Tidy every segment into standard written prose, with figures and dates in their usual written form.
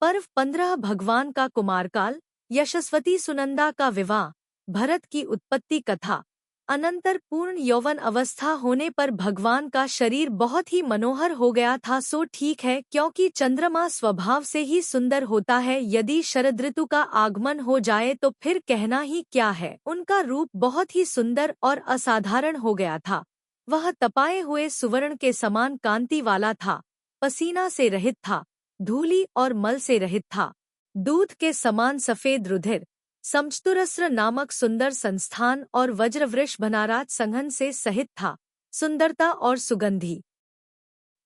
पर्व 15 भगवान का कुमारकाल, यशस्वती सुनंदा का विवाह, भरत की उत्पत्ति कथा। अनंतर पूर्ण यौवन अवस्था होने पर भगवान का शरीर बहुत ही मनोहर हो गया था। सो ठीक है, क्योंकि चंद्रमा स्वभाव से ही सुंदर होता है। यदि शरद ऋतु का आगमन हो जाए तो फिर कहना ही क्या है। उनका रूप बहुत ही सुंदर और असाधारण हो गया था। वह तपाए हुए सुवर्ण के समान कांति वाला था, पसीना से रहित था, धूलि और मल से रहित था, दूध के समान सफेद रुधिर, समचतुरस्र नामक सुंदर संस्थान और वज्रवृष बनाराज संघन से सहित था। सुंदरता और सुगंधि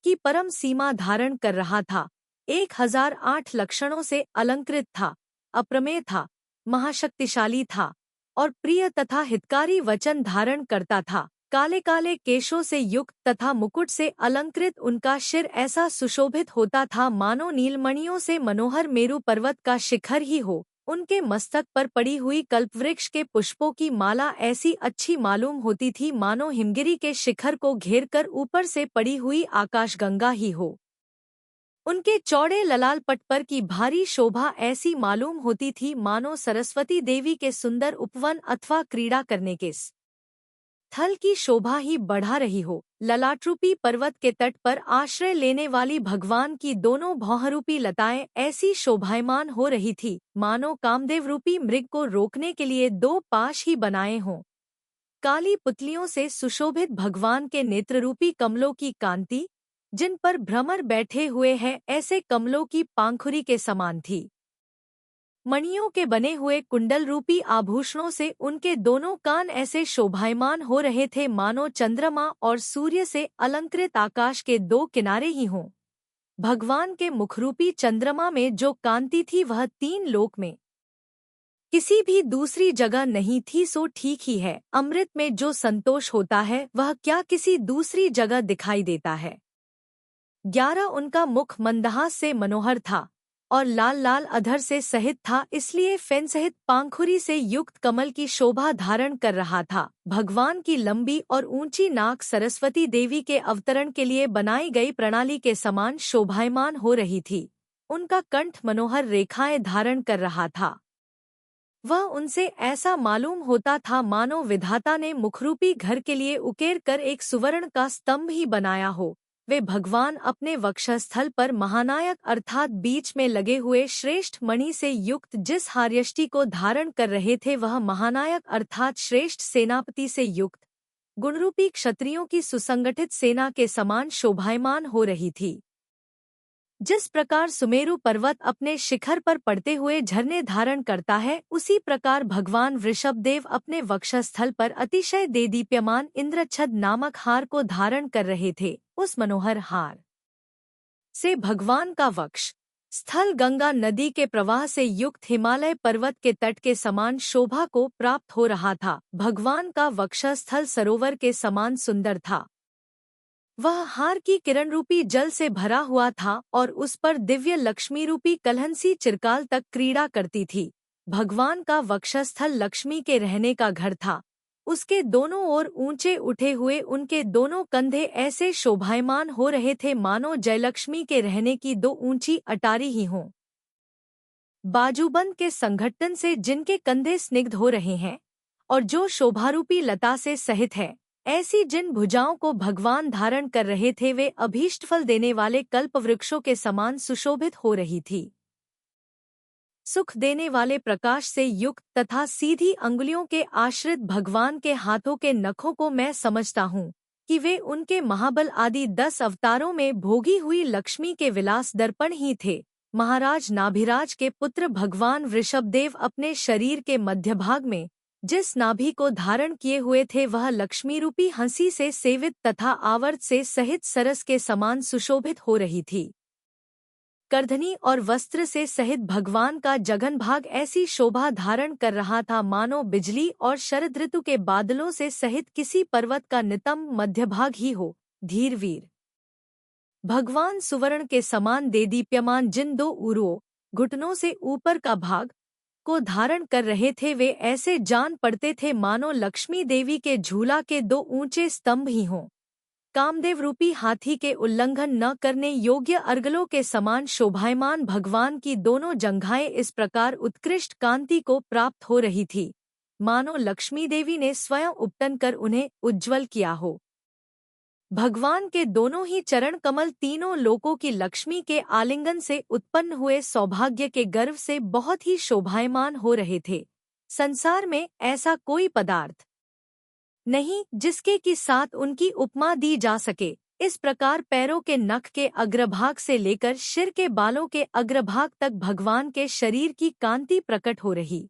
की परम सीमा धारण कर रहा था। 1008 लक्षणों से अलंकृत था, अप्रमेय था, महाशक्तिशाली था और प्रिय तथा हितकारी वचन धारण करता था। काले काले केशों से युक्त तथा मुकुट से अलंकृत उनका शिर ऐसा सुशोभित होता था मानो नीलमणियों से मनोहर मेरु पर्वत का शिखर ही हो। उनके मस्तक पर पड़ी हुई कल्पवृक्ष के पुष्पों की माला ऐसी अच्छी मालूम होती थी मानो हिमगिरी के शिखर को घेरकर ऊपर से पड़ी हुई आकाशगंगा ही हो। उनके चौड़े ललाल पट पर की भारी शोभा ऐसी मालूम होती थी मानो सरस्वती देवी के सुंदर उपवन अथवा क्रीड़ा करने के थल की शोभा ही बढ़ा रही हो। ललाटरूपी पर्वत के तट पर आश्रय लेने वाली भगवान की दोनों भौहरूपी लताएं ऐसी शोभायमान हो रही थी मानो कामदेव रूपी मृग को रोकने के लिए दो पाश ही बनाए हों। काली पुतलियों से सुशोभित भगवान के नेत्ररूपी कमलों की कांति, जिन पर भ्रमर बैठे हुए हैं, ऐसे कमलों की पांखुरी के समान थी। मणियों के बने हुए कुंडल रूपी आभूषणों से उनके दोनों कान ऐसे शोभायमान हो रहे थे मानो चंद्रमा और सूर्य से अलंकृत आकाश के दो किनारे ही हों। भगवान के मुखरूपी चंद्रमा में जो कांति थी वह 3 लोक में किसी भी दूसरी जगह नहीं थी। सो ठीक ही है, अमृत में जो संतोष होता है वह क्या किसी दूसरी जगह दिखाई देता है। 11 उनका मुख मंदहास से मनोहर था और लाल लाल अधर से सहित था, इसलिए फेन सहित पांखुरी से युक्त कमल की शोभा धारण कर रहा था। भगवान की लंबी और ऊंची नाक सरस्वती देवी के अवतरण के लिए बनाई गई प्रणाली के समान शोभायमान हो रही थी। उनका कंठ मनोहर रेखाएं धारण कर रहा था। वह उनसे ऐसा मालूम होता था मानो विधाता ने मुखरूपी घर के लिए उकेर कर एक सुवर्ण का स्तंभ ही बनाया हो। वे भगवान अपने वक्षस्थल पर महानायक अर्थात बीच में लगे हुए श्रेष्ठ मणि से युक्त जिस हार्यष्टि को धारण कर रहे थे वह महानायक अर्थात श्रेष्ठ सेनापति से युक्त गुणरूपी क्षत्रियों की सुसंगठित सेना के समान शोभायमान हो रही थी। जिस प्रकार सुमेरु पर्वत अपने शिखर पर पड़ते हुए झरने धारण करता है, उसी प्रकार भगवान वृषभदेव अपने वक्षस्थल पर अतिशय देदीप्यमान इंद्रच्छद नामक हार को धारण कर रहे थे। उस मनोहर हार से भगवान का वक्ष स्थल गंगा नदी के प्रवाह से युक्त हिमालय पर्वत के तट के समान शोभा को प्राप्त हो रहा था। भगवान का वक्षस्थल सरोवर के समान सुंदर था। वह हार की किरण रूपी जल से भरा हुआ था और उस पर दिव्य लक्ष्मी रूपी कलहंसी चिरकाल तक क्रीड़ा करती थी। भगवान का वक्षस्थल लक्ष्मी के रहने का घर था। उसके दोनों ओर ऊंचे उठे हुए उनके दोनों कंधे ऐसे शोभायमान हो रहे थे मानो जयलक्ष्मी के रहने की 2 ऊंची अटारी ही हों। बाजूबंद के संघटन से जिनके कंधे स्निग्ध हो रहे हैं और जो शोभारूपी लता से सहित है, ऐसी जिन भुजाओं को भगवान धारण कर रहे थे वे अभीष्टफल देने वाले कल्पवृक्षों के समान सुशोभित हो रही थी। सुख देने वाले प्रकाश से युक्त तथा सीधी अंगुलियों के आश्रित भगवान के हाथों के नखों को मैं समझता हूँ कि वे उनके महाबल आदि 10 अवतारों में भोगी हुई लक्ष्मी के विलास दर्पण ही थे। महाराज नाभिराज के पुत्र भगवान वृषभदेव अपने शरीर के मध्यभाग में जिस नाभि को धारण किए हुए थे वह लक्ष्मी रूपी हंसी से सेवित तथा आवर्त से सहित सरस के समान सुशोभित हो रही थी। करधनी और वस्त्र से सहित भगवान का जघन भाग ऐसी शोभा धारण कर रहा था मानो बिजली और शरद ऋतु के बादलों से सहित किसी पर्वत का नितंब मध्यभाग ही हो। धीरवीर भगवान सुवर्ण के समान देदीप्यमान जिन 2 उरुओं घुटनों से ऊपर का भाग को धारण कर रहे थे वे ऐसे जान पड़ते थे मानो लक्ष्मी देवी के झूला के 2 ऊंचे स्तंभ ही हों। कामदेव रूपी हाथी के उल्लंघन न करने योग्य अर्गलों के समान शोभायमान भगवान की दोनों जंघाएं इस प्रकार उत्कृष्ट कांति को प्राप्त हो रही थी, मानो लक्ष्मी देवी ने स्वयं उपटन कर उन्हें उज्ज्वल किया हो। भगवान के दोनों ही चरण कमल तीनों लोकों की लक्ष्मी के आलिंगन से उत्पन्न हुए सौभाग्य के गर्व से बहुत ही शोभायमान हो रहे थे। संसार में ऐसा कोई पदार्थ नहीं जिसके की साथ उनकी उपमा दी जा सके। इस प्रकार पैरों के नख के अग्रभाग से लेकर सिर के बालों के अग्रभाग तक भगवान के शरीर की कांति प्रकट हो रही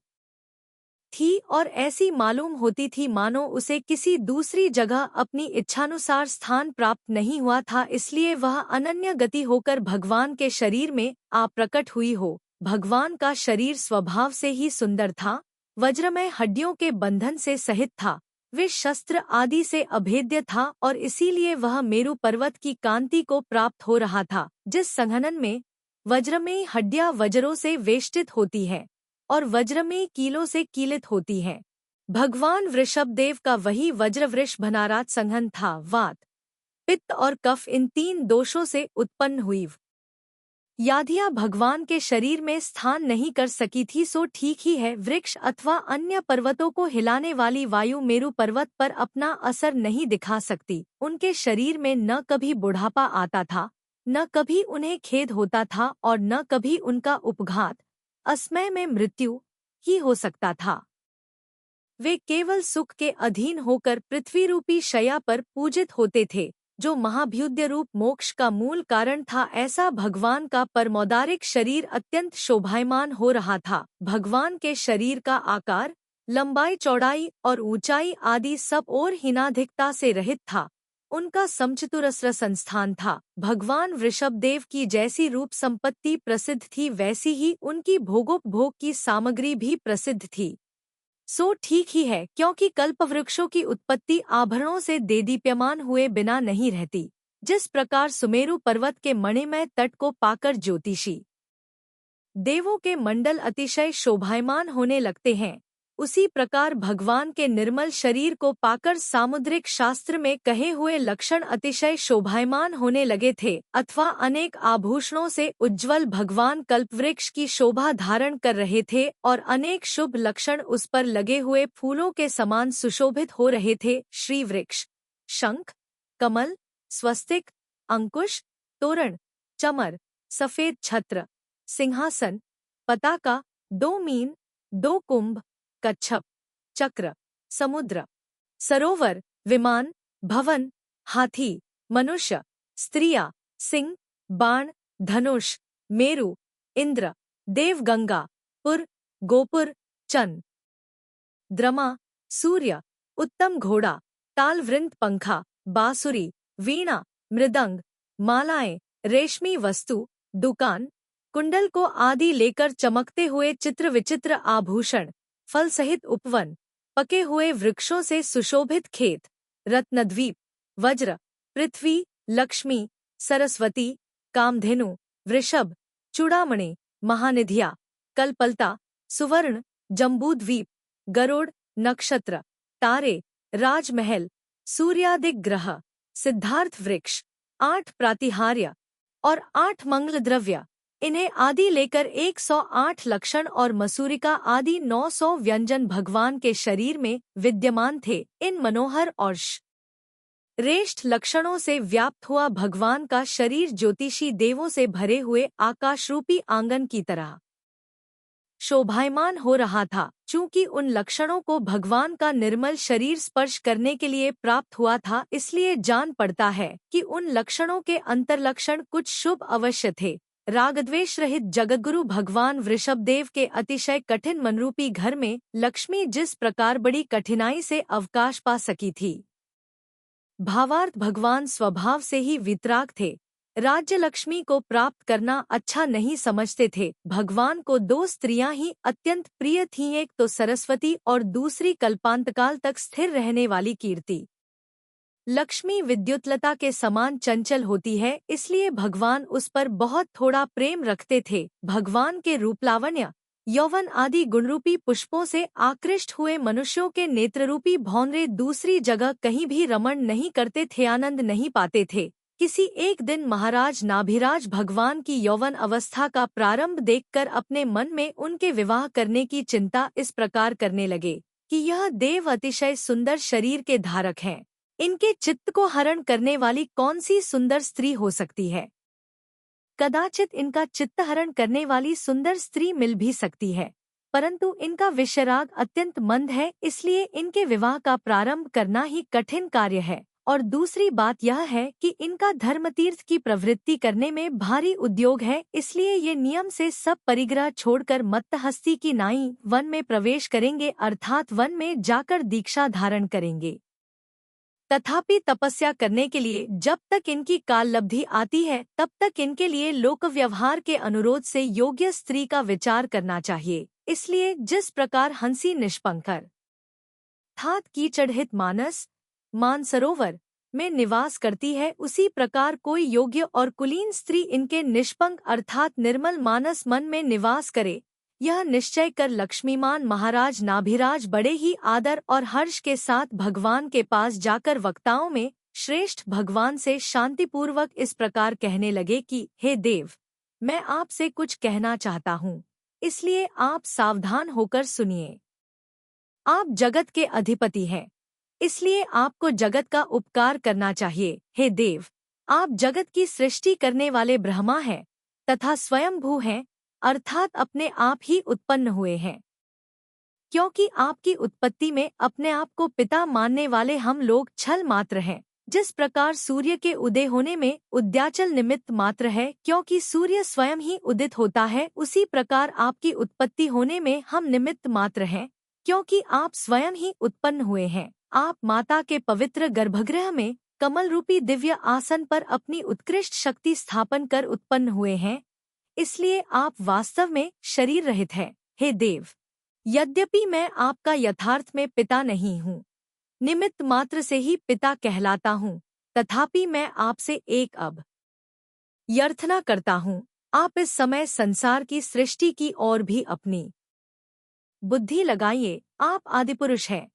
थी और ऐसी मालूम होती थी मानो उसे किसी दूसरी जगह अपनी इच्छानुसार स्थान प्राप्त नहीं हुआ था, इसलिए वह अनन्य गति होकर भगवान के शरीर में आ प्रकट हुई हो। भगवान का शरीर स्वभाव से ही सुंदर था, वज्रमय हड्डियों के बंधन से सहित था, वे शस्त्र आदि से अभेद्य था और इसीलिए वह मेरु पर्वत की कांति को प्राप्त हो रहा था, जिस संघनन में वज्रमयी हड्डियां वज्रों से वेष्टित होती है और वज्रमयी कीलों से कीलित होती हैं। भगवान वृषभदेव का वही वज्रवृषभनाराज संघन था। वात, पित्त और कफ इन तीन दोषों से उत्पन्न हुई व्याधियां भगवान के शरीर में स्थान नहीं कर सकी थी, सो ठीक ही है। वृक्ष अथवा अन्य पर्वतों को हिलाने वाली वायु मेरु पर्वत पर अपना असर नहीं दिखा सकती। उनके शरीर में न कभी बुढ़ापा आता था, न कभी उन्हें खेद होता था और न कभी उनका उपघात असमय में मृत्यु ही हो सकता था। वे केवल सुख के अधीन होकर पृथ्वी रूपी शैया पर पूजित होते थे, जो महाभ्युदय रूप मोक्ष का मूल कारण था। ऐसा भगवान का परमौदारिक शरीर अत्यंत शोभायमान हो रहा था। भगवान के शरीर का आकार, लंबाई, चौड़ाई और ऊंचाई आदि सब और हीनाधिकता से रहित था। उनका समचतुरस्र संस्थान था। भगवान वृषभदेव की जैसी रूप संपत्ति प्रसिद्ध थी, वैसी ही उनकी भोगोपभोग की सामग्री भी प्रसिद्ध थी। सो ठीक ही है, क्योंकि कल्पवृक्षों की उत्पत्ति आभरणों से देदीप्यमान हुए बिना नहीं रहती। जिस प्रकार सुमेरु पर्वत के मणिमय तट को पाकर ज्योतिषी देवों के मंडल अतिशय शोभायमान होने लगते हैं, उसी प्रकार भगवान के निर्मल शरीर को पाकर सामुद्रिक शास्त्र में कहे हुए लक्षण अतिशय शोभायमान होने लगे थे। अथवा अनेक आभूषणों से उज्ज्वल भगवान कल्पवृक्ष की शोभा धारण कर रहे थे और अनेक शुभ लक्षण उस पर लगे हुए फूलों के समान सुशोभित हो रहे थे। श्री वृक्ष, शंख, कमल, स्वस्तिक, अंकुश, तोरण, चमर, सफेद छत्र, सिंहासन, पताका, 2 मीन, 2 कुंभ, कच्छप, चक्र, समुद्र, सरोवर, विमान, भवन, हाथी, मनुष्य, स्त्रियां, सिंह, बाण, धनुष, मेरु, इंद्र, देवगंगा, पुर, गोपुर, चंद, द्रमा, सूर्य, उत्तम घोड़ा, तालवृंत, पंखा, बांसुरी, वीणा, मृदंग, मालाएं, रेशमी वस्तु, दुकान, कुंडल को आदि लेकर चमकते हुए चित्र विचित्र आभूषण, फल सहित उपवन, पके हुए वृक्षों से सुशोभित खेत, रत्नद्वीप, वज्र, पृथ्वी, लक्ष्मी, सरस्वती, कामधेनु, वृषभ, चूड़ामणि, महानिधिया, कलपलता, सुवर्ण, जम्बूद्वीप, गरुड़, नक्षत्र, तारे, राजमहल, सूर्यादिक ग्रह, सिद्धार्थ वृक्ष, 8 प्रातिहार्य और 8 मंगल द्रव्य, इन्हें आदि लेकर 108 लक्षण और मसूरिका आदि 900 व्यंजन भगवान के शरीर में विद्यमान थे। इन मनोहर और श्रेष्ठ लक्षणों से व्याप्त हुआ भगवान का शरीर ज्योतिषी देवों से भरे हुए आकाशरूपी आंगन की तरह शोभायमान हो रहा था। चूंकि उन लक्षणों को भगवान का निर्मल शरीर स्पर्श करने के लिए प्राप्त हुआ था, इसलिए जान पड़ता है कि उन लक्षणों के अंतर्लक्षण कुछ शुभ अवश्य थे। रागद्वेष रहित जगद्गुरु भगवान वृषभदेव के अतिशय कठिन मनरूपी घर में लक्ष्मी जिस प्रकार बड़ी कठिनाई से अवकाश पा सकी थी। भावार्थ, भगवान स्वभाव से ही वितराग थे। राज्य लक्ष्मी को प्राप्त करना अच्छा नहीं समझते थे। भगवान को 2 स्त्रियां ही अत्यंत प्रिय थीं, एक तो सरस्वती और दूसरी कल्पांतकाल तक स्थिर रहने वाली कीर्ति। लक्ष्मी विद्युतलता के समान चंचल होती है, इसलिए भगवान उस पर बहुत थोड़ा प्रेम रखते थे। भगवान के रूपलावण्य, यौवन आदि गुणरूपी पुष्पों से आकृष्ट हुए मनुष्यों के नेत्ररूपी भौंदरे दूसरी जगह कहीं भी रमण नहीं करते थे, आनंद नहीं पाते थे। किसी एक दिन महाराज नाभिराज भगवान की यौवन अवस्था का प्रारंभ देखकर अपने मन में उनके विवाह करने की चिंता इस प्रकार करने लगे कि यह देव अतिशय सुंदर शरीर के धारक हैं। इनके चित्त को हरण करने वाली कौन सी सुंदर स्त्री हो सकती है? कदाचित इनका चित्तहरण करने वाली सुंदर स्त्री मिल भी सकती है, परंतु इनका विषयराग अत्यंत मंद है, इसलिए इनके विवाह का प्रारंभ करना ही कठिन कार्य है। और दूसरी बात यह है कि इनका धर्मतीर्थ की प्रवृत्ति करने में भारी उद्योग है, इसलिए ये नियम से सब परिग्रह छोड़कर मत्तहस्ती की नाई वन में प्रवेश करेंगे, अर्थात वन में जाकर दीक्षा धारण करेंगे। तथापि तपस्या करने के लिए जब तक इनकी काल लब्धि आती है, तब तक इनके लिए लोक व्यवहार के अनुरोध से योग्य स्त्री का विचार करना चाहिए। इसलिए जिस प्रकार हंसी निष्पंकर अर्थात कीचड़हित मानस मानसरोवर में निवास करती है, उसी प्रकार कोई योग्य और कुलीन स्त्री इनके निष्पंक अर्थात निर्मल मानस मन में निवास करे। यह निश्चय कर लक्ष्मीमान महाराज नाभिराज बड़े ही आदर और हर्ष के साथ भगवान के पास जाकर वक्ताओं में श्रेष्ठ भगवान से शांतिपूर्वक इस प्रकार कहने लगे कि हे देव, मैं आपसे कुछ कहना चाहता हूँ, इसलिए आप सावधान होकर सुनिए। आप जगत के अधिपति हैं, इसलिए आपको जगत का उपकार करना चाहिए। हे देव, आप जगत की सृष्टि करने वाले ब्रह्मा हैं तथा स्वयंभू हैं, अर्थात अपने आप ही उत्पन्न हुए हैं। क्योंकि आपकी उत्पत्ति में अपने आप को पिता मानने वाले हम लोग छल मात्र हैं। जिस प्रकार सूर्य के उदय होने में उद्याचल निमित्त मात्र है, क्योंकि सूर्य स्वयं ही उदित होता है, उसी प्रकार आपकी उत्पत्ति होने में हम निमित्त मात्र हैं, क्योंकि आप स्वयं ही उत्पन्न हुए हैं। आप माता के पवित्र गर्भगृह में कमल रूपी दिव्य आसन पर अपनी उत्कृष्ट शक्ति स्थापन कर उत्पन्न हुए हैं, इसलिए आप वास्तव में शरीर रहित हैं। हे देव, यद्यपि मैं आपका यथार्थ में पिता नहीं हूँ, निमित्त मात्र से ही पिता कहलाता हूँ, तथापि मैं आपसे एक अब यर्थना करता हूँ। आप इस समय संसार की सृष्टि की ओर भी अपनी बुद्धि लगाइए। आप आदिपुरुष हैं,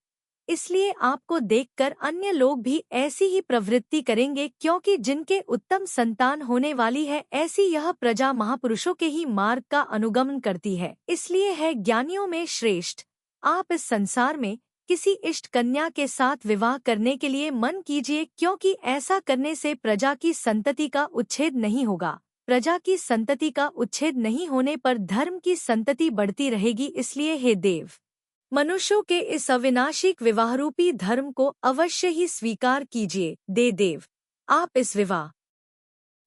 इसलिए आपको देखकर अन्य लोग भी ऐसी ही प्रवृत्ति करेंगे, क्योंकि जिनके उत्तम संतान होने वाली है, ऐसी यह प्रजा महापुरुषों के ही मार्ग का अनुगमन करती है, इसलिए है ज्ञानियों में श्रेष्ठ। आप इस संसार में किसी इष्ट कन्या के साथ विवाह करने के लिए मन कीजिए, क्योंकि ऐसा करने से प्रजा की संतति का उच्छेद नहीं होगा। प्रजा की संतति का उच्छेद नहीं होने पर धर्म की संतति बढ़ती रहेगी। इसलिए हे देव, मनुष्यों के इस अविनाशिक विवाहरूपी धर्म को अवश्य ही स्वीकार कीजिए। देव, आप इस विवाह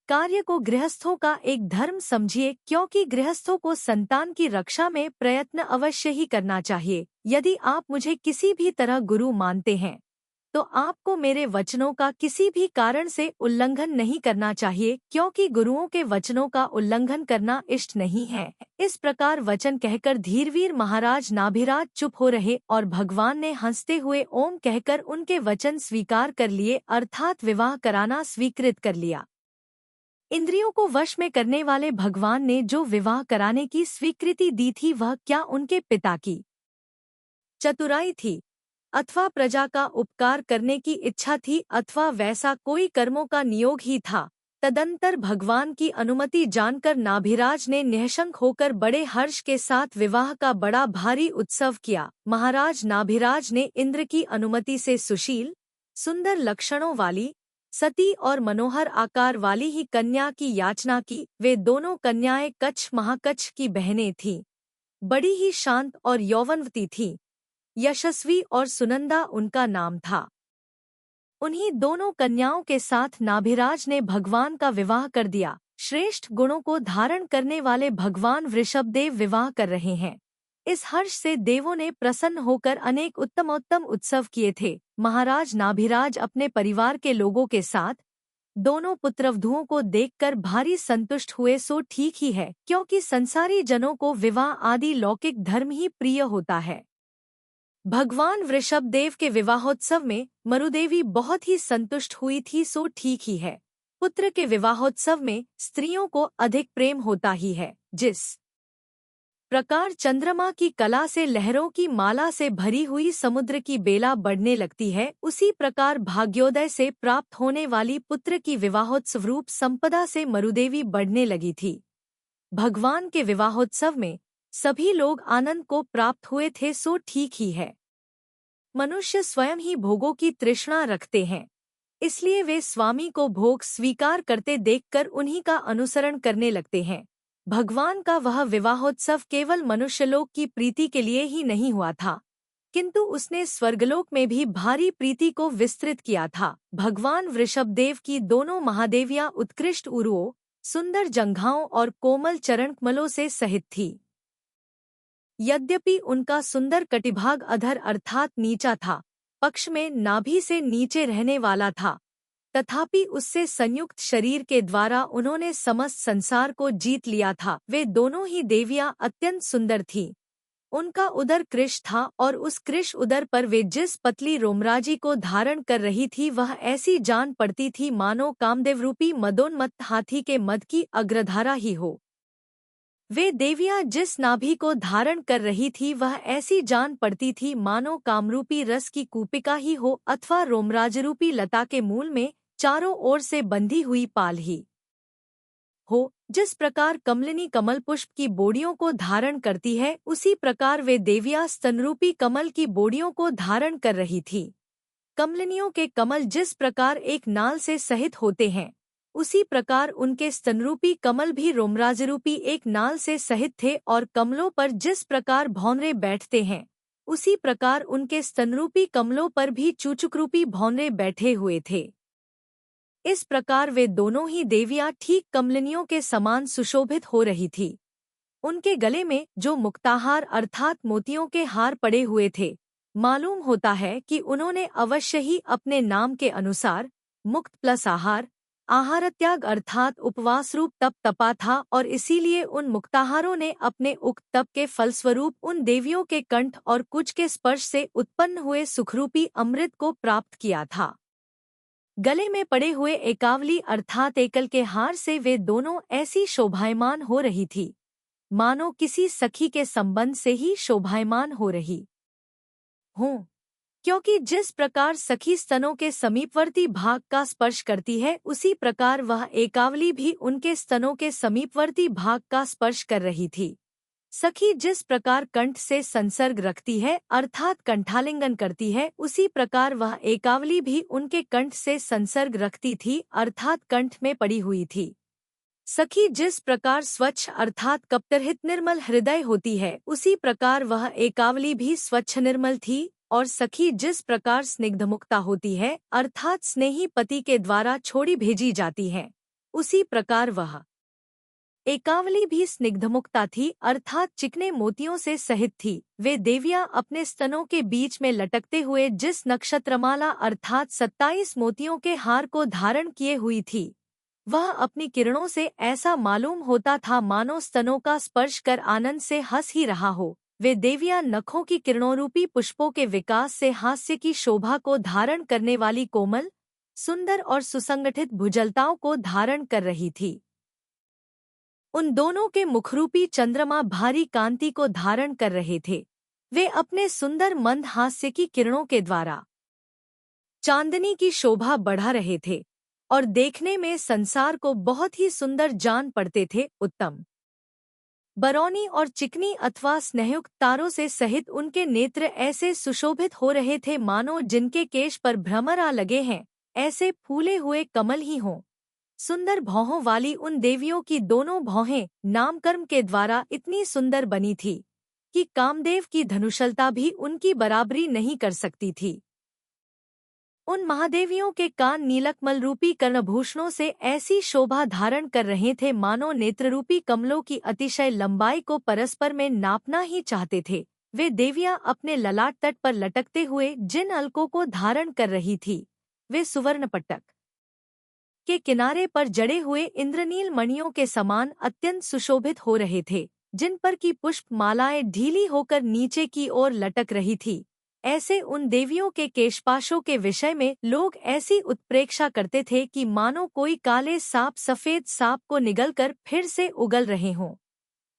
कार्य को गृहस्थों का एक धर्म समझिए, क्योंकि गृहस्थों को संतान की रक्षा में प्रयत्न अवश्य ही करना चाहिए। यदि आप मुझे किसी भी तरह गुरु मानते हैं, तो आपको मेरे वचनों का किसी भी कारण से उल्लंघन नहीं करना चाहिए, क्योंकि गुरुओं के वचनों का उल्लंघन करना इष्ट नहीं है। इस प्रकार वचन कहकर धीरवीर महाराज नाभिराज चुप हो रहे और भगवान ने हंसते हुए ओम कहकर उनके वचन स्वीकार कर लिए, अर्थात विवाह कराना स्वीकृत कर लिया। इंद्रियों को वश में करने वाले भगवान ने जो विवाह कराने की स्वीकृति दी थी, वह क्या उनके पिता की चतुराई थी, अथवा प्रजा का उपकार करने की इच्छा थी, अथवा वैसा कोई कर्मों का नियोग ही था। तदंतर भगवान की अनुमति जानकर नाभिराज ने निःशंक होकर बड़े हर्ष के साथ विवाह का बड़ा भारी उत्सव किया। महाराज नाभिराज ने इंद्र की अनुमति से सुशील, सुंदर लक्षणों वाली, सती और मनोहर आकार वाली ही कन्या की याचना की। वे दोनों कन्याएं कच्छ महाकच्छ की बहनें थीं, बड़ी ही शांत और यौवनवती थीं। यशस्वी और सुनंदा उनका नाम था। उन्हीं दोनों कन्याओं के साथ नाभिराज ने भगवान का विवाह कर दिया। श्रेष्ठ गुणों को धारण करने वाले भगवान वृषभदेव विवाह कर रहे हैं। इस हर्ष से देवों ने प्रसन्न होकर अनेक उत्तमोत्तम उत्सव किए थे। महाराज नाभिराज अपने परिवार के लोगों के साथ दोनों पुत्रवधुओं को देखकर भारी संतुष्ट हुए। सो ठीक ही है, क्योंकि संसारी जनों को विवाह आदि लौकिक धर्म ही प्रिय होता है। भगवान वृषभदेव के विवाहोत्सव में मरुदेवी बहुत ही संतुष्ट हुई थी। सो ठीक ही है, पुत्र के विवाहोत्सव में स्त्रियों को अधिक प्रेम होता ही है। जिस प्रकार चंद्रमा की कला से लहरों की माला से भरी हुई समुद्र की बेला बढ़ने लगती है, उसी प्रकार भाग्योदय से प्राप्त होने वाली पुत्र की विवाहोत्सव रूप संपदा से मरुदेवी बढ़ने लगी थी। भगवान के विवाहोत्सव में सभी लोग आनंद को प्राप्त हुए थे, सो ठीक ही है। मनुष्य स्वयं ही भोगों की तृष्णा रखते हैं, इसलिए वे स्वामी को भोग स्वीकार करते देखकर उन्हीं का अनुसरण करने लगते हैं। भगवान का वह विवाहोत्सव केवल मनुष्यलोक की प्रीति के लिए ही नहीं हुआ था, किंतु उसने स्वर्गलोक में भी भारी प्रीति को विस्तृत किया था। भगवान वृषभदेव की दोनों महादेवियां उत्कृष्ट उरुओं, सुंदर जंघाओं और कोमल चरणकमलों से सहित थी। यद्यपि उनका सुंदर कटिभाग अधर अर्थात नीचा था, पक्ष में नाभि से नीचे रहने वाला था, तथापि उससे संयुक्त शरीर के द्वारा उन्होंने समस्त संसार को जीत लिया था। वे दोनों ही देवियां अत्यंत सुंदर थीं। उनका उदर कृश था और उस कृश उदर पर वे जिस पतली रोमराजी को धारण कर रही थी वह ऐसी जान पड़ती थी मानो कामदेव रूपी मदोन्मत्त हाथी के मद की अग्रधारा ही हो। वे देवियां जिस नाभि को धारण कर रही थी वह ऐसी जान पड़ती थी मानो कामरूपी रस की कूपिका ही हो अथवा रोमराजरूपी लता के मूल में चारों ओर से बंधी हुई पाल ही हो। जिस प्रकार कमलिनी कमल पुष्प की बोड़ियों को धारण करती है, उसी प्रकार वे देवियां स्तनरूपी कमल की बोड़ियों को धारण कर रही थी। कमलिनियों के कमल जिस प्रकार एक नाल से सहित होते हैं, उसी प्रकार उनके स्तनरूपी कमल भी रोमराजरूपी एक नाल से सहित थे और कमलों पर जिस प्रकार भौंरे बैठते हैं, उसी प्रकार उनके स्तनरूपी कमलों पर भी चूचुकरूपी भौंरे बैठे हुए थे। इस प्रकार वे दोनों ही देवियां ठीक कमलिनियों के समान सुशोभित हो रही थी। उनके गले में जो मुक्ताहार अर्थात मोतियों के हार पड़े हुए थे, मालूम होता है कि उन्होंने अवश्य ही अपने नाम के अनुसार मुक्त प्लस आहार त्याग अर्थात उपवास रूप तप तपा था और इसीलिए उन मुक्ताहारों ने अपने उक्त तप के फलस्वरूप उन देवियों के कंठ और कुछ के स्पर्श से उत्पन्न हुए सुखरूपी अमृत को प्राप्त किया था। गले में पड़े हुए एकावली अर्थात एकल के हार से वे दोनों ऐसी शोभायमान हो रही थी मानो किसी सखी के संबंध से ही शोभायमान हो रही हूँ, क्योंकि जिस प्रकार सखी स्तनों के समीपवर्ती भाग का स्पर्श करती है, उसी प्रकार वह एकावली भी उनके स्तनों के समीपवर्ती भाग का स्पर्श कर रही थी। सखी जिस प्रकार कंठ से संसर्ग रखती है अर्थात कंठालिंगन करती है, उसी प्रकार वह एकावली भी उनके कंठ से संसर्ग रखती थी अर्थात कंठ में पड़ी हुई थी। सखी जिस प्रकार स्वच्छ अर्थात कपटरहित निर्मल हृदय होती है, उसी प्रकार वह एकावली भी स्वच्छ निर्मल थी। और सखी जिस प्रकार स्निग्धमुक्ता होती है अर्थात स्नेही पति के द्वारा छोड़ी भेजी जाती है, उसी प्रकार वह एकावली भी स्निग्धमुक्ता थी अर्थात चिकने मोतियों से सहित थी। वे देवियां अपने स्तनों के बीच में लटकते हुए जिस नक्षत्रमाला अर्थात 27 मोतियों के हार को धारण किए हुई थी, वह अपनी किरणों से ऐसा मालूम होता था मानो स्तनों का स्पर्श कर आनंद से हंस ही रहा हो। वे देवियां नखों की किरणोरूपी पुष्पों के विकास से हास्य की शोभा को धारण करने वाली कोमल, सुंदर और सुसंगठित भुजलताओं को धारण कर रही थी। उन दोनों के मुखरूपी चंद्रमा भारी कांति को धारण कर रहे थे। वे अपने सुंदर मंद हास्य की किरणों के द्वारा चांदनी की शोभा बढ़ा रहे थे और देखने में संसार को बहुत ही सुंदर जान पड़ते थे। उत्तम बरौनी और चिकनी अथवा स्नेहयुक्त तारों से सहित उनके नेत्र ऐसे सुशोभित हो रहे थे मानो जिनके केश पर भ्रमर लगे हैं, ऐसे फूले हुए कमल ही हों। सुंदर भौहों वाली उन देवियों की दोनों भौहें नामकर्म के द्वारा इतनी सुंदर बनी थी कि कामदेव की धनुषलता भी उनकी बराबरी नहीं कर सकती थी। उन महादेवियों के कान नीलकमल रूपी कर्णभूषणों से ऐसी शोभा धारण कर रहे थे मानो नेत्ररूपी कमलों की अतिशय लंबाई को परस्पर में नापना ही चाहते थे। वे देवियां अपने ललाट तट पर लटकते हुए जिन अलकों को धारण कर रही थी, वे सुवर्ण पट्टक के किनारे पर जड़े हुए इंद्रनील मणियों के समान अत्यंत सुशोभित हो रहे थे, जिन पर की पुष्प मालाएं ढीली होकर नीचे की ओर लटक रही थी। ऐसे उन देवियों के केशपाशों के विषय में लोग ऐसी उत्प्रेक्षा करते थे कि मानो कोई काले सांप सफेद सांप को निगलकर फिर से उगल रहे हों।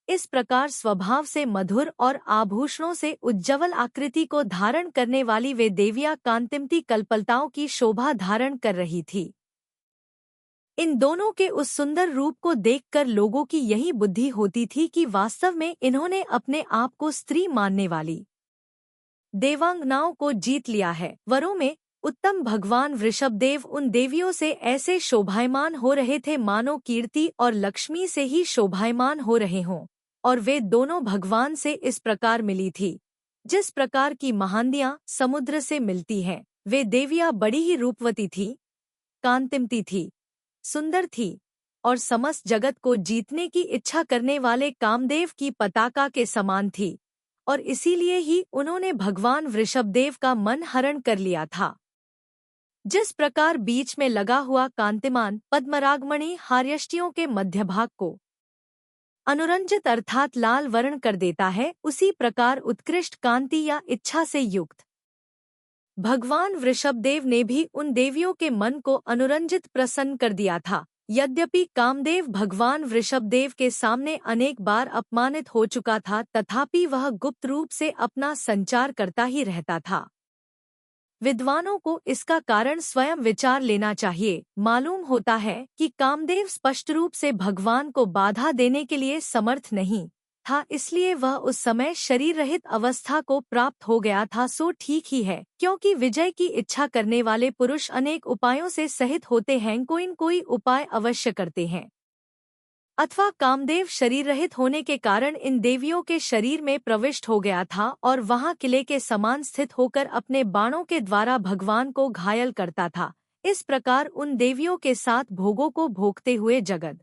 इस प्रकार स्वभाव से मधुर और आभूषणों से उज्ज्वल आकृति को धारण करने वाली वे देवियां कांतिमती कल्पलताओं की शोभा धारण कर रही थी। इन दोनों के उस सुंदर रूप को देखकर लोगों की यही बुद्धि होती थी कि वास्तव में इन्होंने अपने आप को स्त्री मानने वाली देवांगनाओं को जीत लिया है। वरों में उत्तम भगवान वृषभदेव उन देवियों से ऐसे शोभायमान हो रहे थे मानो कीर्ति और लक्ष्मी से ही शोभायमान हो रहे हों, और वे दोनों भगवान से इस प्रकार मिली थी जिस प्रकार की महानदियां समुद्र से मिलती हैं। वे देवियां बड़ी ही रूपवती थी, कांतिमती थी, सुंदर थी और समस्त जगत को जीतने की इच्छा करने वाले कामदेव की पताका के समान थी, और इसीलिए ही उन्होंने भगवान वृषभदेव का मन हरण कर लिया था। जिस प्रकार बीच में लगा हुआ कांतिमान पद्मरागमणि हार्यष्टियों के मध्यभाग को अनुरंजित अर्थात लाल वर्ण कर देता है, उसी प्रकार उत्कृष्ट कांति या इच्छा से युक्त भगवान वृषभदेव ने भी उन देवियों के मन को अनुरंजित प्रसन्न कर दिया था। यद्यपि कामदेव भगवान वृषभदेव के सामने अनेक बार अपमानित हो चुका था, तथापि वह गुप्त रूप से अपना संचार करता ही रहता था। विद्वानों को इसका कारण स्वयं विचार लेना चाहिए। मालूम होता है कि कामदेव स्पष्ट रूप से भगवान को बाधा देने के लिए समर्थ नहीं था, इसलिए वह उस समय शरीर रहित अवस्था को प्राप्त हो गया था। सो ठीक ही है, क्योंकि विजय की इच्छा करने वाले पुरुष अनेक उपायों से सहित होते हैं, कोई न कोई उपाय अवश्य करते हैं। अथवा कामदेव शरीर रहित होने के कारण इन देवियों के शरीर में प्रविष्ट हो गया था और वहां किले के समान स्थित होकर अपने बाणों के द्वारा भगवान को घायल करता था। इस प्रकार उन देवियों के साथ भोगों को भोगते हुए जगत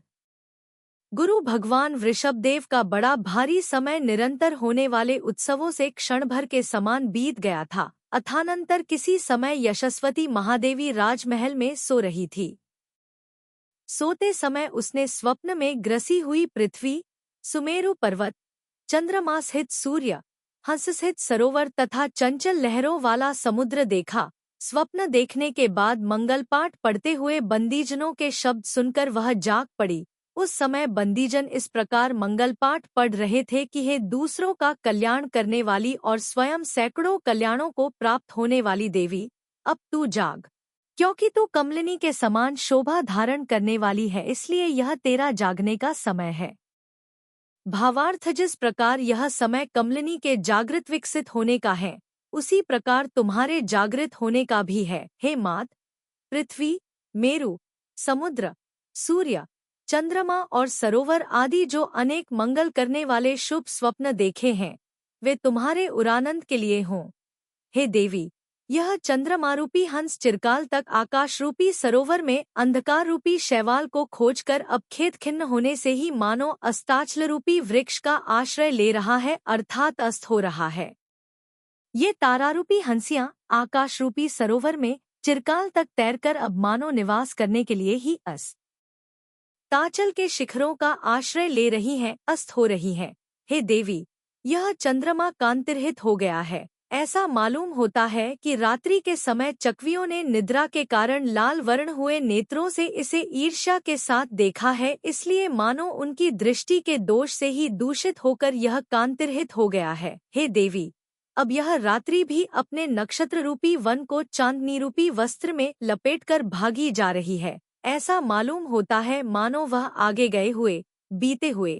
गुरु भगवान वृषभदेव का बड़ा भारी समय निरंतर होने वाले उत्सवों से क्षण भर के समान बीत गया था। अथानंतर किसी समय यशस्वती महादेवी राजमहल में सो रही थी। सोते समय उसने स्वप्न में ग्रसी हुई पृथ्वी, सुमेरु पर्वत, चंद्रमा सहित सूर्य, हंस सहित सरोवर तथा चंचल लहरों वाला समुद्र देखा। स्वप्न देखने के बाद मंगलपाठ पढ़ते हुए बंदीजनों के शब्द सुनकर वह जाग पड़ी। उस समय बंदीजन इस प्रकार मंगलपाठ पढ़ रहे थे कि हे दूसरों का कल्याण करने वाली और स्वयं सैकड़ों कल्याणों को प्राप्त होने वाली देवी, अब तू जाग, क्योंकि तू कमलिनी के समान शोभा धारण करने वाली है, इसलिए यह तेरा जागने का समय है। भावार्थ, जिस प्रकार यह समय कमलिनी के जागृत विकसित होने का है, उसी प्रकार तुम्हारे जागृत होने का भी है। हे मात, पृथ्वी, मेरु, समुद्र, सूर्य, चंद्रमा और सरोवर आदि जो अनेक मंगल करने वाले शुभ स्वप्न देखे हैं, वे तुम्हारे उरानंद के लिए हों। हे देवी, यह चंद्रमारूपी हंस चिरकाल तक आकाश रूपी सरोवर में अंधकार रूपी शैवाल को खोजकर अब खेत खिन्न होने से ही मानो अस्ताचल रूपी वृक्ष का आश्रय ले रहा है, अर्थात अस्त हो रहा है। ये तारारूपी हंसियां आकाश रूपी सरोवर में चिरकाल तक तैरकर अब मानो निवास करने के लिए ही ताचल के शिखरों का आश्रय ले रही हैं, अस्त हो रही हैं। हे देवी, यह चंद्रमा कांतिरहित हो गया है। ऐसा मालूम होता है कि रात्रि के समय चकवियों ने निद्रा के कारण लाल वर्ण हुए नेत्रों से इसे ईर्ष्या के साथ देखा है, इसलिए मानो उनकी दृष्टि के दोष से ही दूषित होकर यह कांतिरहित हो गया है। हे देवी, अब यह रात्रि भी अपने नक्षत्र रूपी वन को चांदनी रूपी वस्त्र में लपेटकर भागी जा रही है। ऐसा मालूम होता है मानो वह आगे गए हुए बीते हुए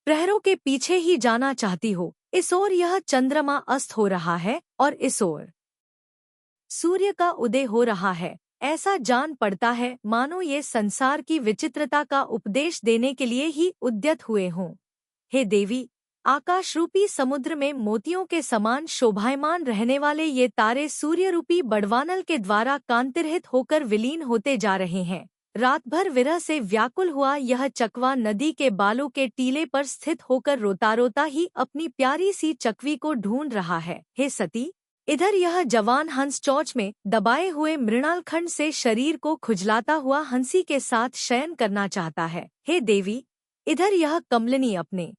प्रहरों के पीछे ही जाना चाहती हो। इस ओर यह चंद्रमा अस्त हो रहा है और इस ओर सूर्य का उदय हो रहा है। ऐसा जान पड़ता है मानो ये संसार की विचित्रता का उपदेश देने के लिए ही उद्यत हुए हों। हे देवी, आकाश रूपी समुद्र में मोतियों के समान शोभायमान रहने वाले ये तारे सूर्य रूपी बड़वानल के द्वारा कांतिरहित होकर विलीन होते जा रहे हैं। रात भर विरह से व्याकुल हुआ यह चकवा नदी के बालों के टीले पर स्थित होकर रोता रोता ही अपनी प्यारी सी चकवी को ढूंढ रहा है। हे सती, इधर यह जवान हंस चोंच में दबाए हुए मृणाल खंड से शरीर को खुजलाता हुआ हंसी के साथ शयन करना चाहता है। हे देवी, इधर यह कमलिनी अपने